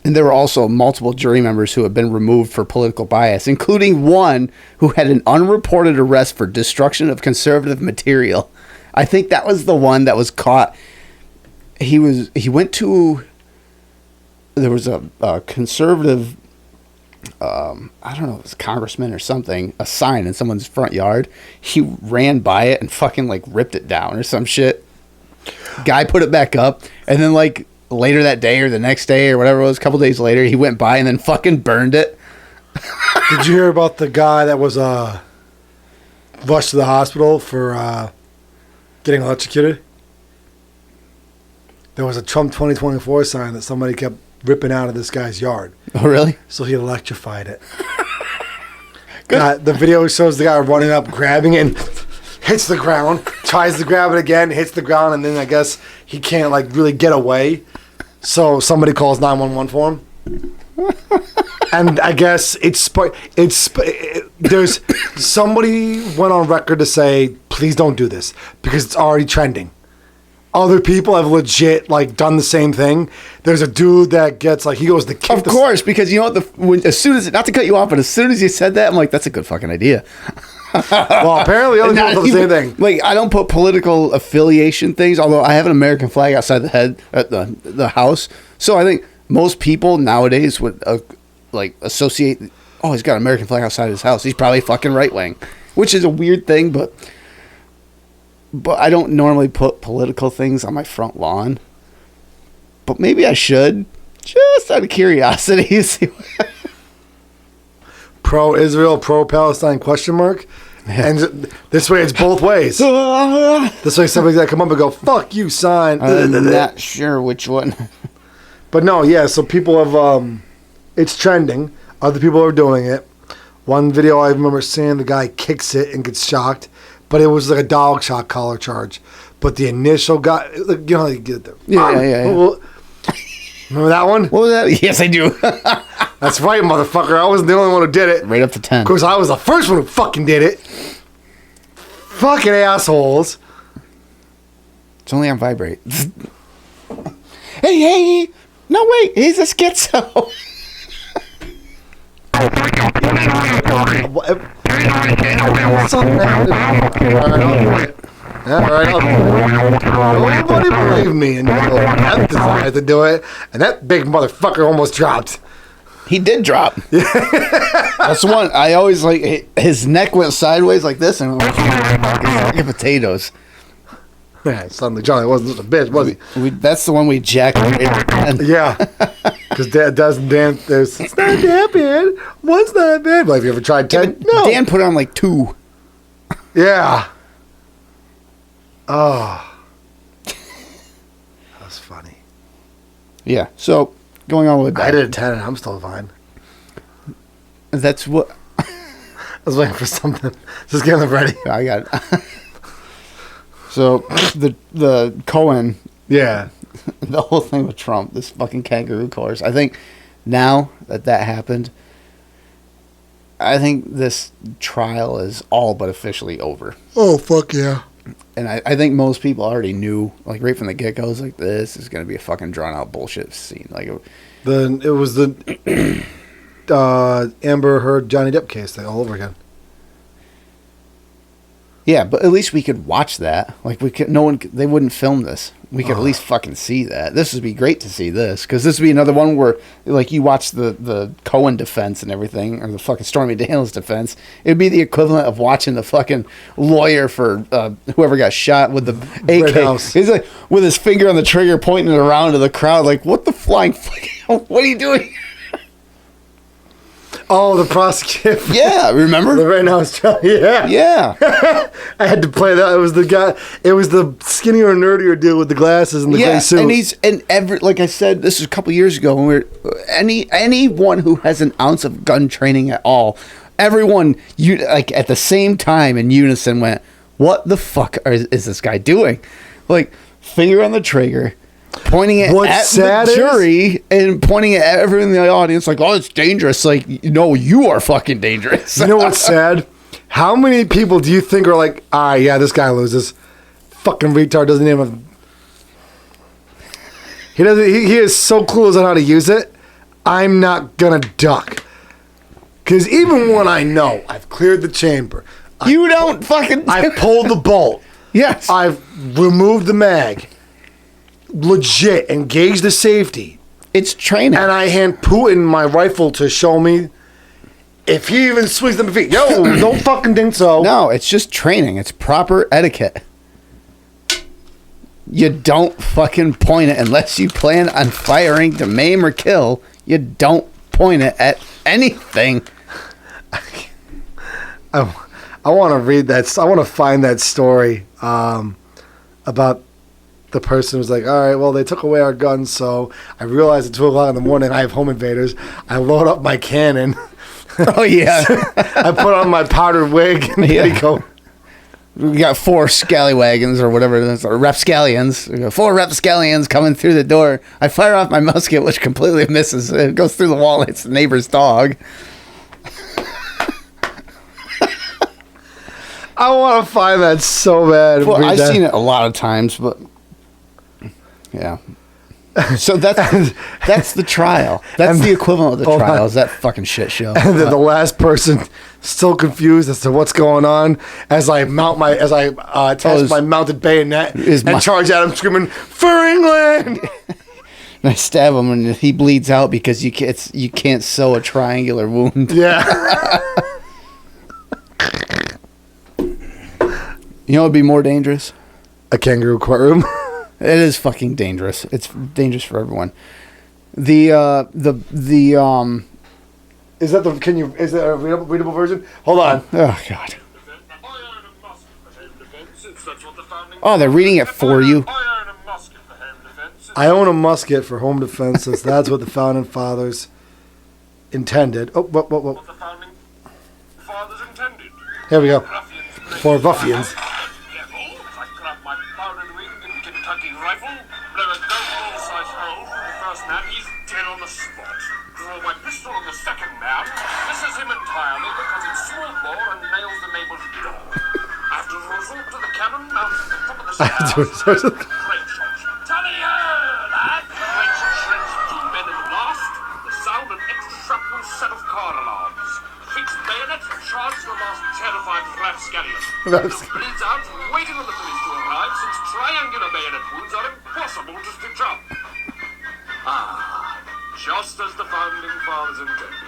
And there were also multiple jury members who have been removed for political bias, including one who had an unreported arrest for destruction of conservative material. I think that was the one that was caught. He went to. There was a conservative. I don't know, it was a congressman or something, a sign in someone's front yard. He ran by it and fucking ripped it down or some shit. Guy put it back up, and then later that day or the next day or whatever it was, a couple days later, he went by and then fucking burned it. Did you hear about the guy that was rushed to the hospital for getting electrocuted? There was a Trump 2024 sign that somebody kept ripping out of this guy's yard. Oh, really? So he electrified it. The video shows the guy running up, grabbing it, and hits the ground, tries to grab it again, hits the ground, and then I guess he can't really get away. So somebody calls 911 for him. And I guess there's somebody went on record to say, please don't do this because it's already trending. Other people have legit done the same thing. There's a dude that gets he goes to kick. Of course, because you know what? As soon as, not to cut you off, but as soon as you said that, I'm like, that's a good fucking idea. Well, apparently other people do the same thing. I don't put political affiliation things, although I have an American flag outside the head at the house. So I think most people nowadays would associate. Oh, he's got an American flag outside his house. He's probably fucking right wing, which is a weird thing, but I don't normally put political things on my front lawn. But maybe I should, just out of curiosity. Pro-Israel, pro-Palestine ? And this way it's both ways. This way somebody's got to come up and go, fuck you, sign. I'm not sure which one. But no, yeah, so people have, it's trending. Other people are doing it. One video I remember seeing, the guy kicks it and gets shocked. But it was a dog shot collar charge. But the initial guy, you know how you get there. Yeah. Remember that one? What was that? Yes, I do. That's right, motherfucker. I wasn't the only one who did it. Right up to 10. Of course, I was the first one who fucking did it. Fucking assholes. It's only on vibrate. Hey. No, wait. He's a schizo. Nobody believed me until Beth decided to do it, and that big motherfucker almost dropped. He did drop. That's the one. I always his neck went sideways like this, and like potatoes. Yeah, suddenly Johnny wasn't such a bitch, was he? That's the one we jacked. Yeah, because Dan, there's it's not that bad. What's not bad? Have you ever tried 10? No. Dan put on 2. Yeah. Oh, that's funny. Yeah. So going on with that, I did a 10, and I'm still fine. That's what. was waiting for something. Just getting them ready. I got. So the Cohen, Yeah. the whole thing with Trump, this fucking kangaroo course. I think now that happened, I think this trial is all but officially over. Oh, fuck yeah. And I think most people already knew, like right from the get go, like this is gonna be a fucking drawn out bullshit scene. Like It was the Amber Heard Johnny Depp case thing all over again. yeah, but at least we could watch that. Like they wouldn't film this. We could at least fucking see that. This would be great to see this, because this would be another one where, like, you watch the Cohen defense and everything, or the fucking Stormy Daniels defense. It'd be the equivalent of watching the fucking lawyer for whoever got shot with the AK. House. He's like with his finger on the trigger, pointing it around to the crowd, like, what the flying fuck? What are you doing? Oh, the prosecutor. Yeah, remember? The right now yeah. Yeah. I had to play that. It was the guy. It was the skinnier, nerdier dude with the glasses and the gray suit. And like I said, this is a couple years ago when anyone who has an ounce of gun training at all, everyone like at the same time in unison went, "What the fuck is this guy doing?" Like, finger on the trigger, pointing it at the jury and pointing it at everyone in the audience, like, "Oh, it's dangerous." Like, no, you are fucking dangerous. You know what's sad? How many people do you think are like, yeah, this guy loses. Fucking retard doesn't even have... He doesn't. He is so clueless on how to use it. I'm not gonna duck. Because even when I know I've cleared the chamber, You don't fucking... I've pulled the bolt. Yes. I've removed the mag. Legit engaged the safety. It's training. And I hand Putin my rifle to show me if he even swings them feet. Yo, don't fucking think so. No, it's just training. It's proper etiquette. You don't fucking point it unless you plan on firing to maim or kill. You don't point it at anything. I want to read that. I want to find that story about the person who's like, all right, well, they took away our guns, so I realized at 2 o'clock in the morning I have home invaders. I load up my cannon. Oh, yeah. I put on my powdered wig and petticoat. We got 4 scallywagons or whatever it is, or rapscallions. We got 4 rapscallions coming through the door. I fire off my musket, which completely misses. It goes through the wall and hits the neighbor's dog. I want to find that so bad. Well, I've seen it a lot of times, but yeah. So that's the trial. That's the equivalent of the trial. Is that fucking shit show? And then the last person still confused as to what's going on as I attach my mounted bayonet and charge at him screaming, "For England!" And I stab him and he bleeds out because you can't sew a triangular wound. Yeah. You know what would be more dangerous? A kangaroo courtroom. It is fucking dangerous. It's dangerous for everyone. Is that a readable version? Hold on. Oh god. Oh, they're reading it for you. I own a musket for home defense since that's what the founding fathers intended. Oh, what? What the founding fathers intended. Here we go. For ruffians. I grab my powdered wing and Kentucky rifle, blow a double-sized hole in the first man, he's dead on the spot. Draw my pistol on the second man, misses him entirely because it's small bore and nails the neighbor's door. After resort to the cannon mounted at the top of the stairs, great shot. Tally-ho, lad! The great shot shreds 2 men in the blast. The sound and extra shrapnel set of car alarms. Fixed bayonets and charge the last terrified rapscallion. Bleeds out, waiting on the police to arrive, since triangular bayonet wounds are impossible to stitch up. Just as the founding fathers intended.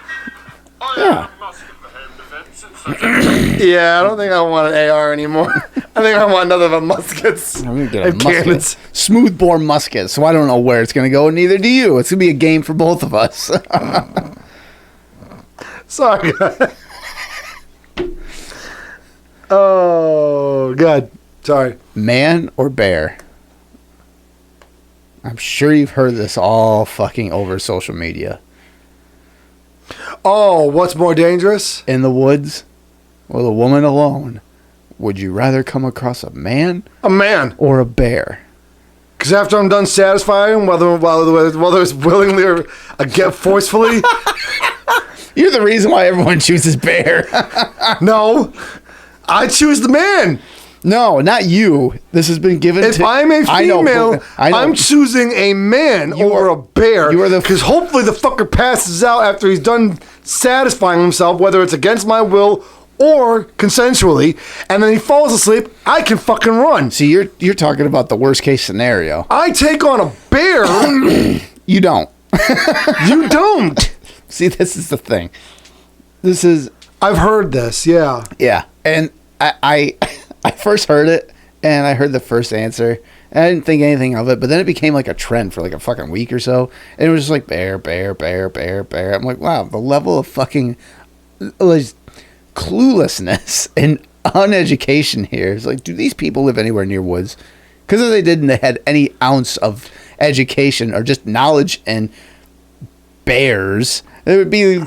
I have a musket for home defense in such a... Yeah, I don't think I want an AR anymore. I think I want another of the muskets. I'm gonna get a musket. Smoothbore musket, so I don't know where it's gonna go, and neither do you. It's gonna be a game for both of us. Sorry. Oh, God. Sorry. Man or bear? I'm sure you've heard this all fucking over social media. Oh, what's more dangerous? In the woods? with a woman alone, would you rather come across a man A man. or a bear? Because after I'm done satisfying, whether it's willingly or get forcefully, You're the reason why everyone chooses bear. no, I choose the man. No, not you. This has been given If to... I'm a female, I know. I'm choosing a man You over are- a bear. you are the- Because hopefully the fucker passes out after he's done satisfying himself, whether it's against my will or consensually, and then he falls asleep. I can fucking run. See, you're talking about the worst case scenario. I take on a bear. You don't. You don't. See, this is the thing. This is... I've heard this. Yeah. Yeah. And I first heard it, and I heard the first answer, and I didn't think anything of it, but then it became like a trend for like a fucking week or so, and it was just like bear, bear, bear, bear, bear. I'm like, wow, the level of fucking like, cluelessness and uneducation here is like, do these people live anywhere near woods? Because if they didn't, they had any ounce of education or just knowledge and bears, there would be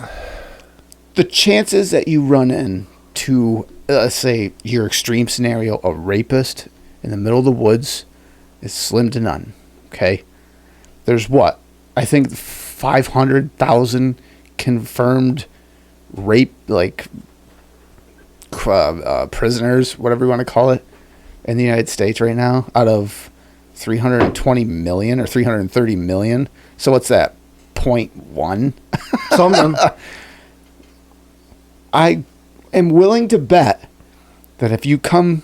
the chances that you run into, let's say, your extreme scenario, a rapist in the middle of the woods, is slim to none. Okay, there's what I think 500,000 confirmed rape, like prisoners, whatever you want to call it, in the United States right now, out of 320 million or 330 million. So what's that? 0.1. Something. I am willing to bet that if you come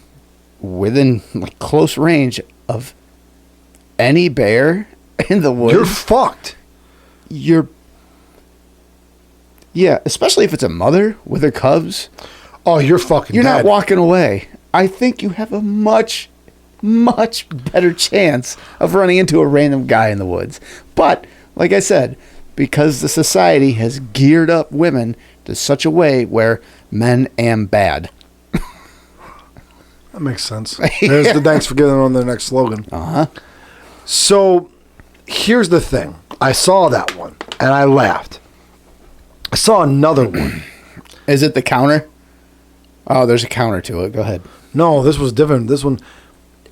within like close range of any bear in the woods, You're fucked. Yeah, especially if it's a mother with her cubs, Oh, you're fucking you're dead. not walking away. I think you have a much, much better chance of running into a random guy in the woods. But, like I said, because the society has geared up women to such a way where men am bad. That makes sense. There's the thanks for giving them on their next slogan. Uh-huh. So, here's the thing. I saw that one, and I laughed. I saw another one. Is it the counter? Oh, there's a counter to it. Go ahead. No, this was different. This one,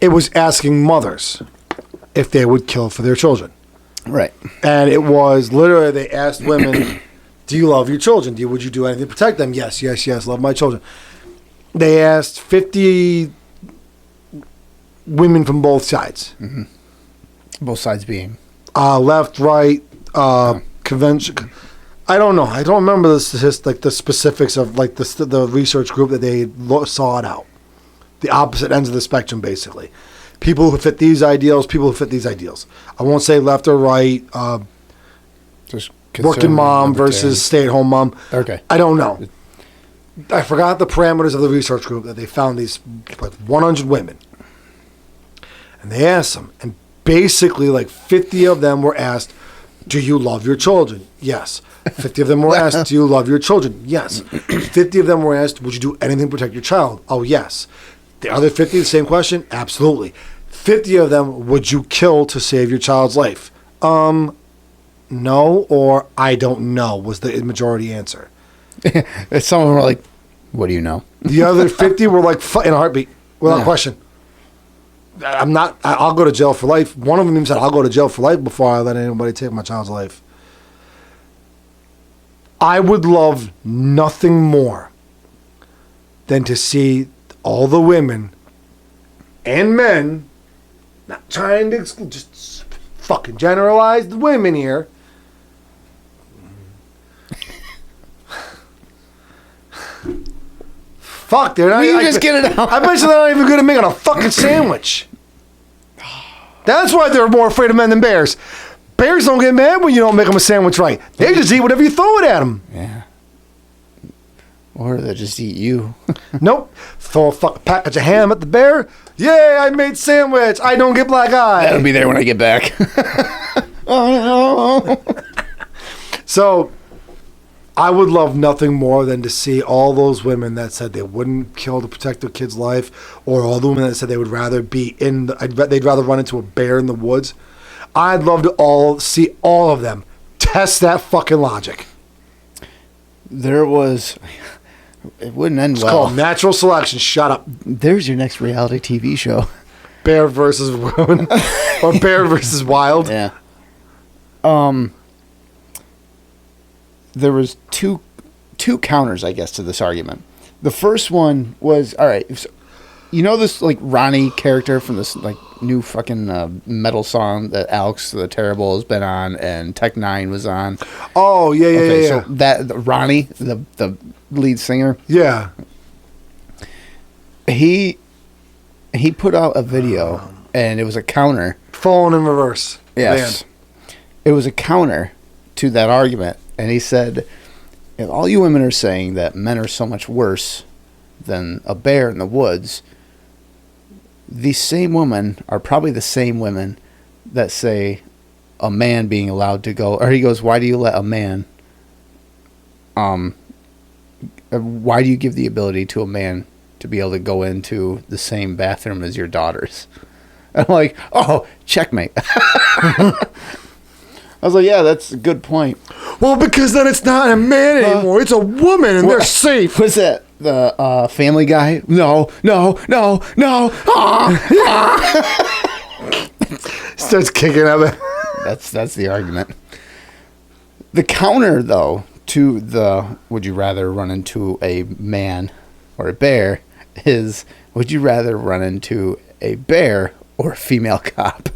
it was asking mothers if they would kill for their children. Right. And it was literally, they asked women, do you love your children? Would you do anything to protect them? Yes, yes, yes, love my children. They asked 50 women from both sides. Mm-hmm. Both sides being? Left, right, convention. I don't know. I don't remember the specifics of like the research group that they saw it out. The opposite ends of the spectrum, basically. People who fit these ideals, people who fit these ideals. I won't say left or right. Just Working mom libertarian. versus stay-at-home mom. Okay. I don't know. I forgot the parameters of the research group that they found these like 100 women. And they asked them, and basically like 50 of them were asked, do you love your children? Yes. 50 of them were asked, do you love your children? Yes. 50 of them were asked, would you do anything to protect your child? Oh, yes. The other 50, the same question? Absolutely. 50 of them, would you kill to save your child's life? No, or I don't know, was the majority answer. Some of them were like, what do you know? The other 50 were like, in a heartbeat, without Yeah. question. I'll go to jail for life. One of them even said, I'll go to jail for life before I let anybody take my child's life. I would love nothing more than to see all the women and men, not trying to just fucking generalize the women here. Fuck, they're not. Will you just get it out? I bet you they're not even good at making a fucking sandwich. That's why they're more afraid of men than bears. Bears don't get mad when you don't make them a sandwich right. They just eat whatever you throw it at them. Yeah. Or they just eat you. Nope. Throw a fucking package of ham at the bear. Yay, I made sandwich. I don't get black eye. That'll be there when I get back. Oh, no. So, I would love nothing more than to see all those women that said they wouldn't kill to protect their kid's life, or all the women that said they would rather be they'd rather run into a bear in the woods. I'd love to see all of them test that fucking logic. There was It wouldn't end It's well. called natural selection. Shut up. There's your next reality TV show. Bear versus woman. Or bear versus wild. Yeah. There was two counters, I guess, to this argument. The first one was, all right, so, you know this like Ronnie character from this like new fucking metal song that Alex the Terrible has been on and Tech Nine was on. Oh, yeah. So that Ronnie, the lead singer, Yeah. he put out a video and it was a counter. Phone in reverse. Yes. It was a counter to that argument. And he said, if all you women are saying that men are so much worse than a bear in the woods, these same women are probably the same women that say a man being allowed to go, or he goes, why do you let a man, why do you give the ability to a man to be able to go into the same bathroom as your daughters? And I'm like, oh, checkmate. I was like, yeah, that's a good point. Well, because then it's not a man anymore. It's a woman, and they're safe. Was that the Family Guy? No. Starts kicking up. That's the argument. The counter, though, to the would you rather run into a man or a bear is would you rather run into a bear or a female cop?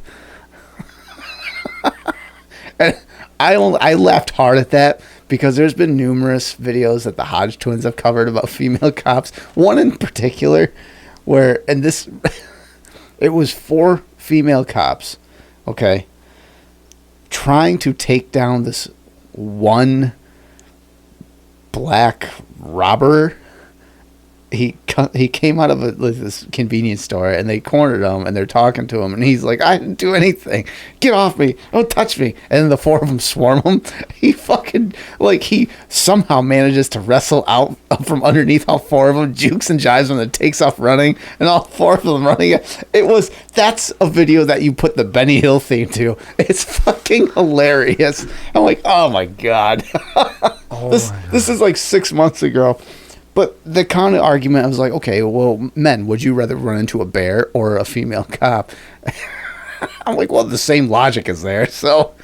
And I laughed hard at that because there's been numerous videos that the Hodge twins have covered about female cops. One in particular where, and this, it was 4 female cops, okay, trying to take down this one black robber. He came out of this convenience store and they cornered him and they're talking to him and he's like, I didn't do anything. Get off me. Don't touch me. And then the 4 of them swarm him. He fucking, like, he somehow manages to wrestle out from underneath all 4 of them, jukes and jives them and takes off running and all 4 of them running. That's a video that you put the Benny Hill theme to. It's fucking hilarious. I'm like, oh my God. This is like 6 months ago. But the counter argument, I was like, okay, well, men, would you rather run into a bear or a female cop? I'm like, well, the same logic is there, so.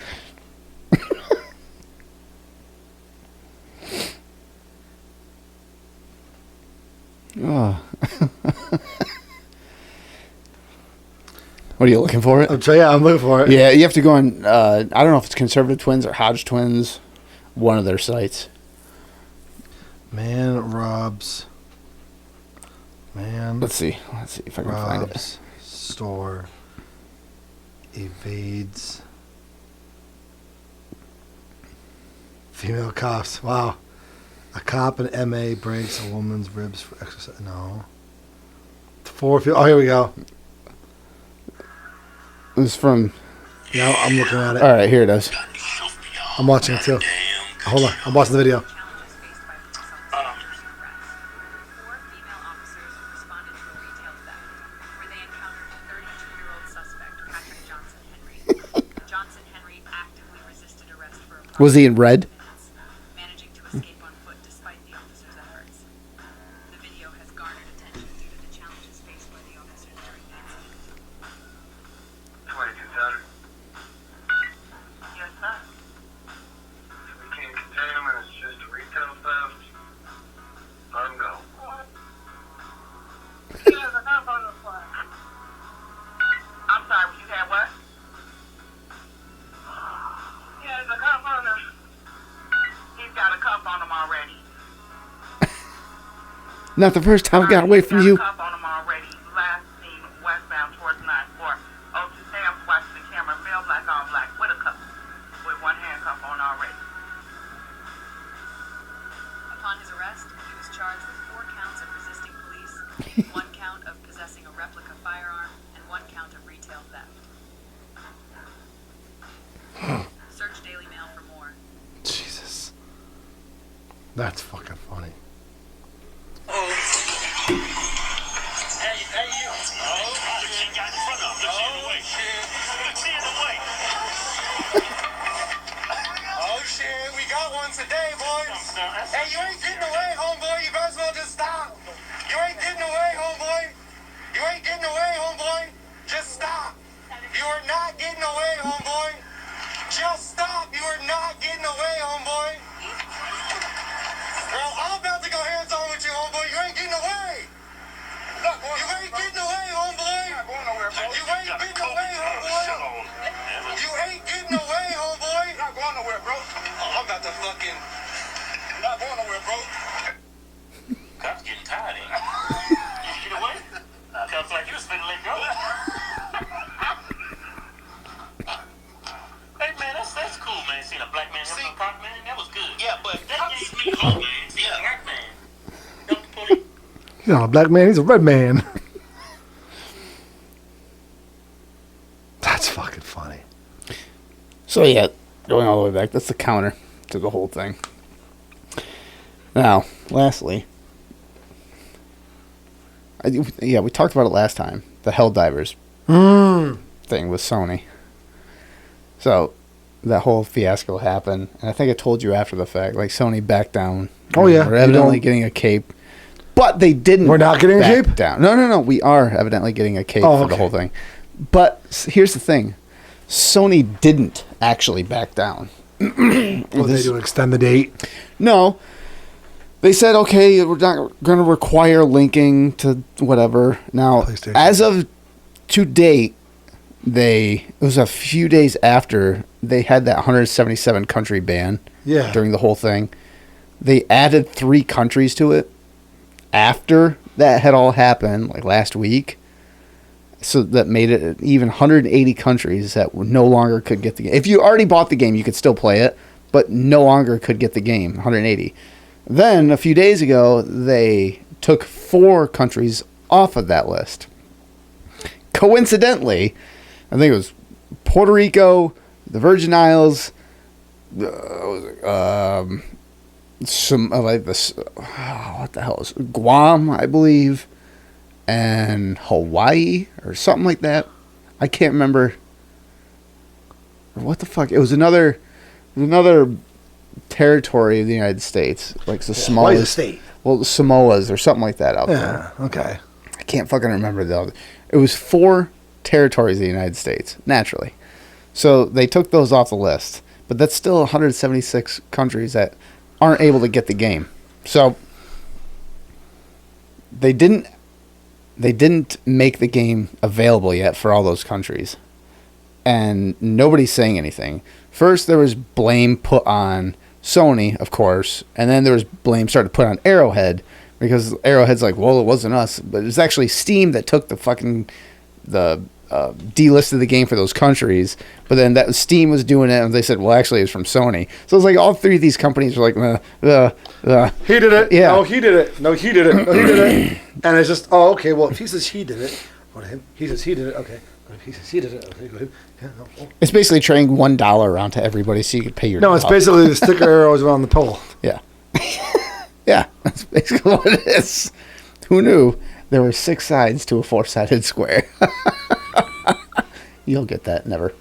Oh. What are you looking for it? I'm looking for it. Yeah, you have to go on, I don't know if it's Conservative Twins or Hodge Twins, one of their sites. Man robs. Man. Let's see if I can find it. Robs store. Evades. Female cops. Wow. A cop in MA breaks a woman's ribs for exercise. No. 4 Oh, here we go. This is from. Now I'm looking at it. All right, here it is. I'm watching it too. Hold on. I'm watching the video. Was he in red? Managing to escape on foot despite the officer's efforts. The video has garnered attention due to the challenges faced by the officers during the incident. 2210. Yes, sir. We can't contain him and it's just a retail theft. Let him go. What? He has a cuff on the flag. I'm sorry, you had what? He has a cuff on him. He's got a cuff on him already. Not the first time I got away from you. He's got a cuff on him already. Last seen westbound towards 9-4. Oh, to Sam's watching the camera. Male black on black with a cuff. With one handcuff on already. Upon his arrest, he was charged with 4 counts of resisting police, 1 count of possessing a replica firearm, and 1 count of retail theft. Search Daily Mail for more. Jesus. That's fucking funny. Oh shit, we got one today, boys. Hey, you ain't getting away, homeboy. You guys well just getting away, homeboy. Just stop. You are not getting away, homeboy. Bro, I'm about to go hands-on with you, homeboy. You ain't getting away. You ain't getting away, homeboy. You ain't getting away, homeboy. You ain't getting away, homeboy. Not going nowhere, bro. I'm about to fucking... Not going nowhere, bro. Cops getting tired, ain't you? You get away? Cops like you was finna let go. Hey, man, that's cool, man. Seeing a black man helping a park, man, that was good. Yeah, but that gave me hope, man. Seeing a black man help the police. He's not a black man. He's a red man. That's fucking funny. So yeah, going all the way back, that's the counter to the whole thing. Now, lastly, we talked about it last time. The Helldivers thing with Sony. So that whole fiasco happened, and I think I told you after the fact, like Sony backed down. Oh yeah, we're evidently getting a cape, but they didn't. We're not getting a back cape? down. No. We are evidently getting a cape for the whole thing. But here's the thing: Sony didn't actually back down. What they do? Extend the date? No. They said, okay, we're not going to require linking to whatever. Now, as of to date, it was a few days after they had that 177 country ban during the whole thing. They added 3 countries to it after that had all happened, like last week. So that made it even 180 countries that no longer could get the game. If you already bought the game, you could still play it, but no longer could get the game, 180. Then, a few days ago, they took 4 countries off of that list. Coincidentally, I think it was Puerto Rico, the Virgin Isles, some like this. What the hell is Guam? I believe, and Hawaii or something like that. I can't remember. What the fuck? It was another territory of the United States, like the smallest state. Well, the Samoas or something like that out there. Okay. I can't fucking remember the other. It was 4 territories of the United States, naturally. So they took those off the list, but that's still 176 countries that aren't able to get the game. So they didn't make the game available yet for all those countries, and nobody's saying anything. First, there was blame put on Sony, of course, and then there was blame started put on Arrowhead, because Arrowhead's like, well, it wasn't us, but it was actually Steam that took delisted the game for those countries, but then that Steam was doing it, and they said, well, actually, it's from Sony. So it's like all 3 of these companies were like, he did it. Yeah. No, he did it. No, he did it. No, he did it. And it's just, oh, okay. Well, if he says he did it, go to him. He says he did it. Okay. If he says he did it, okay, go to him. Yeah, no. Oh. It's basically trading $1 around to everybody so you could pay your. No, it's basically the sticker arrows around the pole. Yeah. Yeah, that's basically what it is. Who knew there were 6 sides to a 4-sided square? You'll get that, never.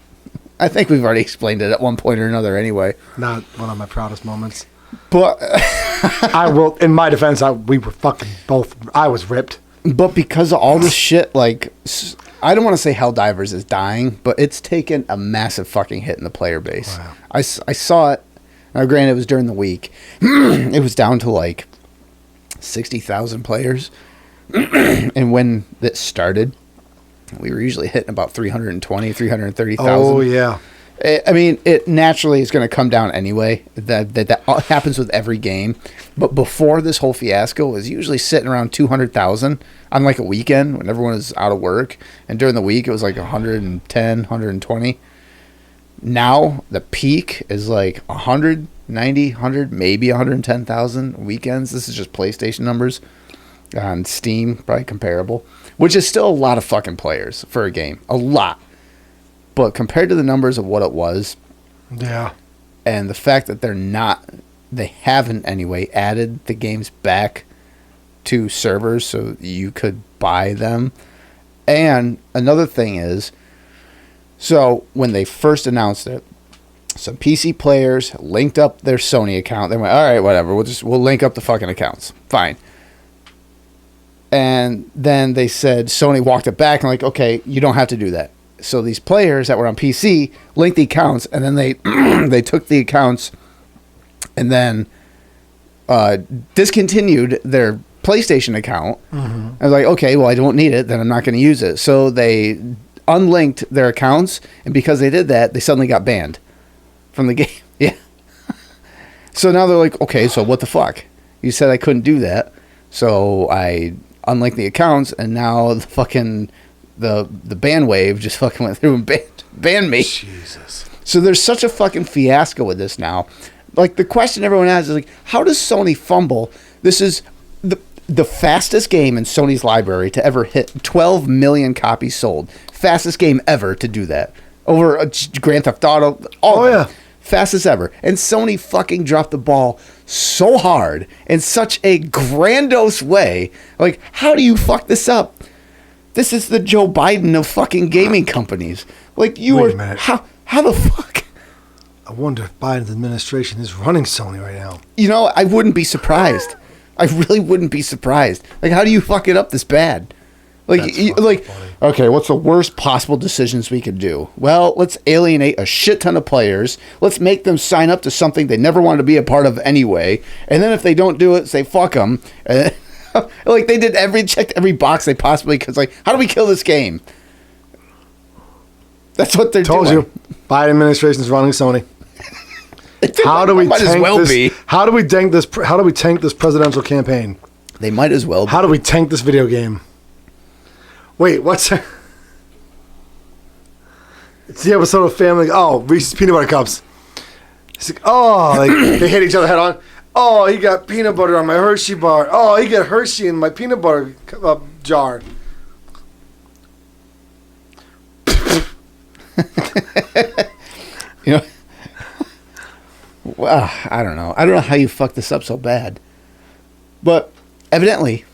I think we've already explained it at one point or another anyway. Not one of my proudest moments. But I will, in my defense, we were fucking both, I was ripped. But because of all this shit, like, I don't want to say Helldivers is dying, but it's taken a massive fucking hit in the player base. Wow. I saw it. Now, granted, it was during the week. It was down to like 60,000 players. And when it started, we were usually hitting about 320, 330,000. Oh, yeah. I mean, it naturally is going to come down anyway. That happens with every game. But before this whole fiasco, it was usually sitting around 200,000 on like a weekend when everyone was out of work. And during the week, it was like 110, 120. Now, the peak is like 190, 100, maybe 110,000 weekends. This is just PlayStation numbers. On Steam, probably comparable. Which is still a lot of fucking players for a game. A lot. But compared to the numbers of what it was, yeah, and the fact that they haven't anyway added the games back to servers so you could buy them. And another thing is, so when they first announced it, some PC players linked up their Sony account. They went, all right, whatever, we'll link up the fucking accounts. Fine. And then they said, Sony walked it back and like, okay, you don't have to do that. so these players that were on PC linked the accounts, and then they they took the accounts and then discontinued their PlayStation account. I was like, okay, well, I don't need it, then I'm not going to use it. So they unlinked their accounts, and because they did that, they suddenly got banned from the game. Yeah. So now they're like, okay, so what the fuck? You said I couldn't do that, so I unlinked the accounts, and now the fucking the ban wave just fucking went through and banned me. Jesus. So there's such a fucking fiasco with this now. Like, the question everyone has is like, how does Sony fumble? This is the fastest game in Sony's library to ever hit 12 million copies sold. Fastest game ever to do that. Over Grand Theft Auto. All of them. Fastest ever. And Sony fucking dropped the ball so hard in such a grandiose way. Like, how do you fuck this up? This is the Joe Biden of fucking gaming companies. Like, you Wait are... a minute. How the fuck? I wonder if Biden's administration is running Sony right now. You know, I wouldn't be surprised. I really wouldn't be surprised. Like, how do you fuck it up this bad? Like, Funny. Okay, what's the worst possible decisions we could do? Well, let's alienate a shit ton of players. Let's make them sign up to something they never wanted to be a part of anyway. And then if they don't do it, say fuck them. Like, they did checked every box they possibly could. Like, how do we kill this game? That's what they're doing. Told you, Biden administration is running Sony. How do we might as tank well this? be. How do we tank this? How do we tank this presidential campaign? They might as well be. How do we tank this video game? Wait, what's that? It's the episode of Family. Oh, Reese's peanut butter cups. It's like, oh, like they hit each other head on. Oh, he got peanut butter on my Hershey bar. Oh, he got Hershey in my peanut butter jar. You know, well, I don't know. I don't know how you fucked this up so bad. But evidently,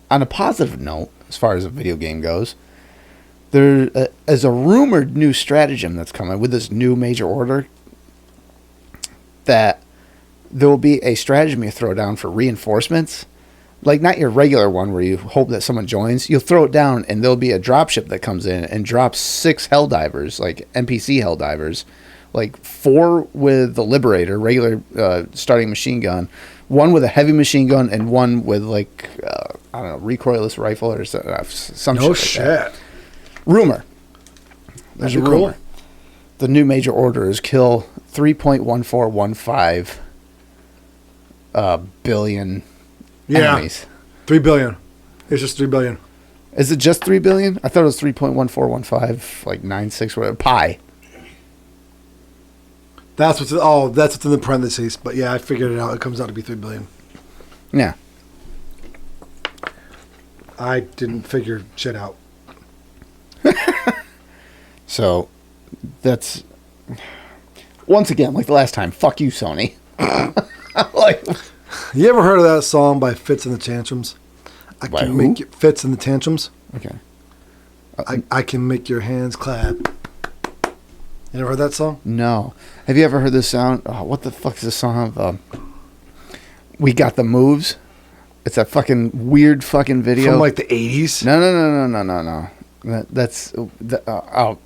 on a positive note, as far as a video game goes, there is a rumored new stratagem that's coming with this new major order, that there will be a stratagem you throw down for reinforcements. Like, not your regular one where you hope that someone joins. You'll throw it down, and there'll be a dropship that comes in and drops 6 Helldivers, like NPC Helldivers. Like 4 with the Liberator, regular starting machine gun, 1 with a heavy machine gun, and 1 with, like, I don't know, recoilless rifle or some No shit. Like that. shit. Rumor. There's a That'd be rumor. cool. The new major order is kill 3.1415 billion enemies. 3 billion. It's just 3 billion. Is it just 3 billion? I thought it was 3.1415, like 96, whatever. Pi. That's what's in the parentheses. But yeah, I figured it out. It comes out to be 3 billion. Yeah. I didn't figure shit out. So, that's... Once again, like the last time, fuck you, Sony. Like... You ever heard of that song by Fitz and the Tantrums? I By can who? make you, Fitz and the Tantrums. Okay. I can make your hands clap. You ever heard that song? No. Have you ever heard this sound? Oh, what the fuck is this song of? We Got the Moves. It's that fucking weird fucking video. From like the 80s? No. That's... all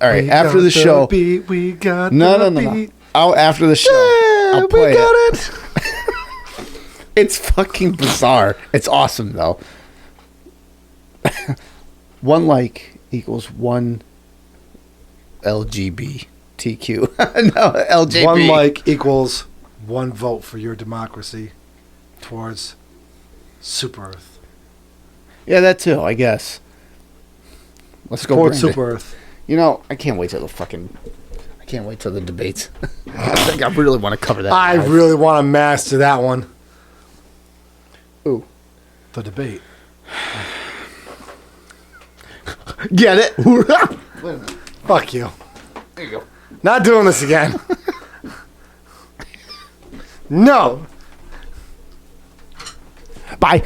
right. We After got the show... beat, we got No. the beat. After the show, Yeah, I'll play we got it. it. It's fucking bizarre. It's awesome, though. 1 like equals 1 LGBTQ. No, LJB. 1 like equals 1 vote for your democracy towards Super Earth. Yeah, that too, I guess. Let's go Towards bring Super it. Earth. You know, I can't wait till the debates. I think I really want to cover that. I live. really want to master that one. Ooh. The debate. Get it? Fuck you. There you go. Not doing this again. No. Bye.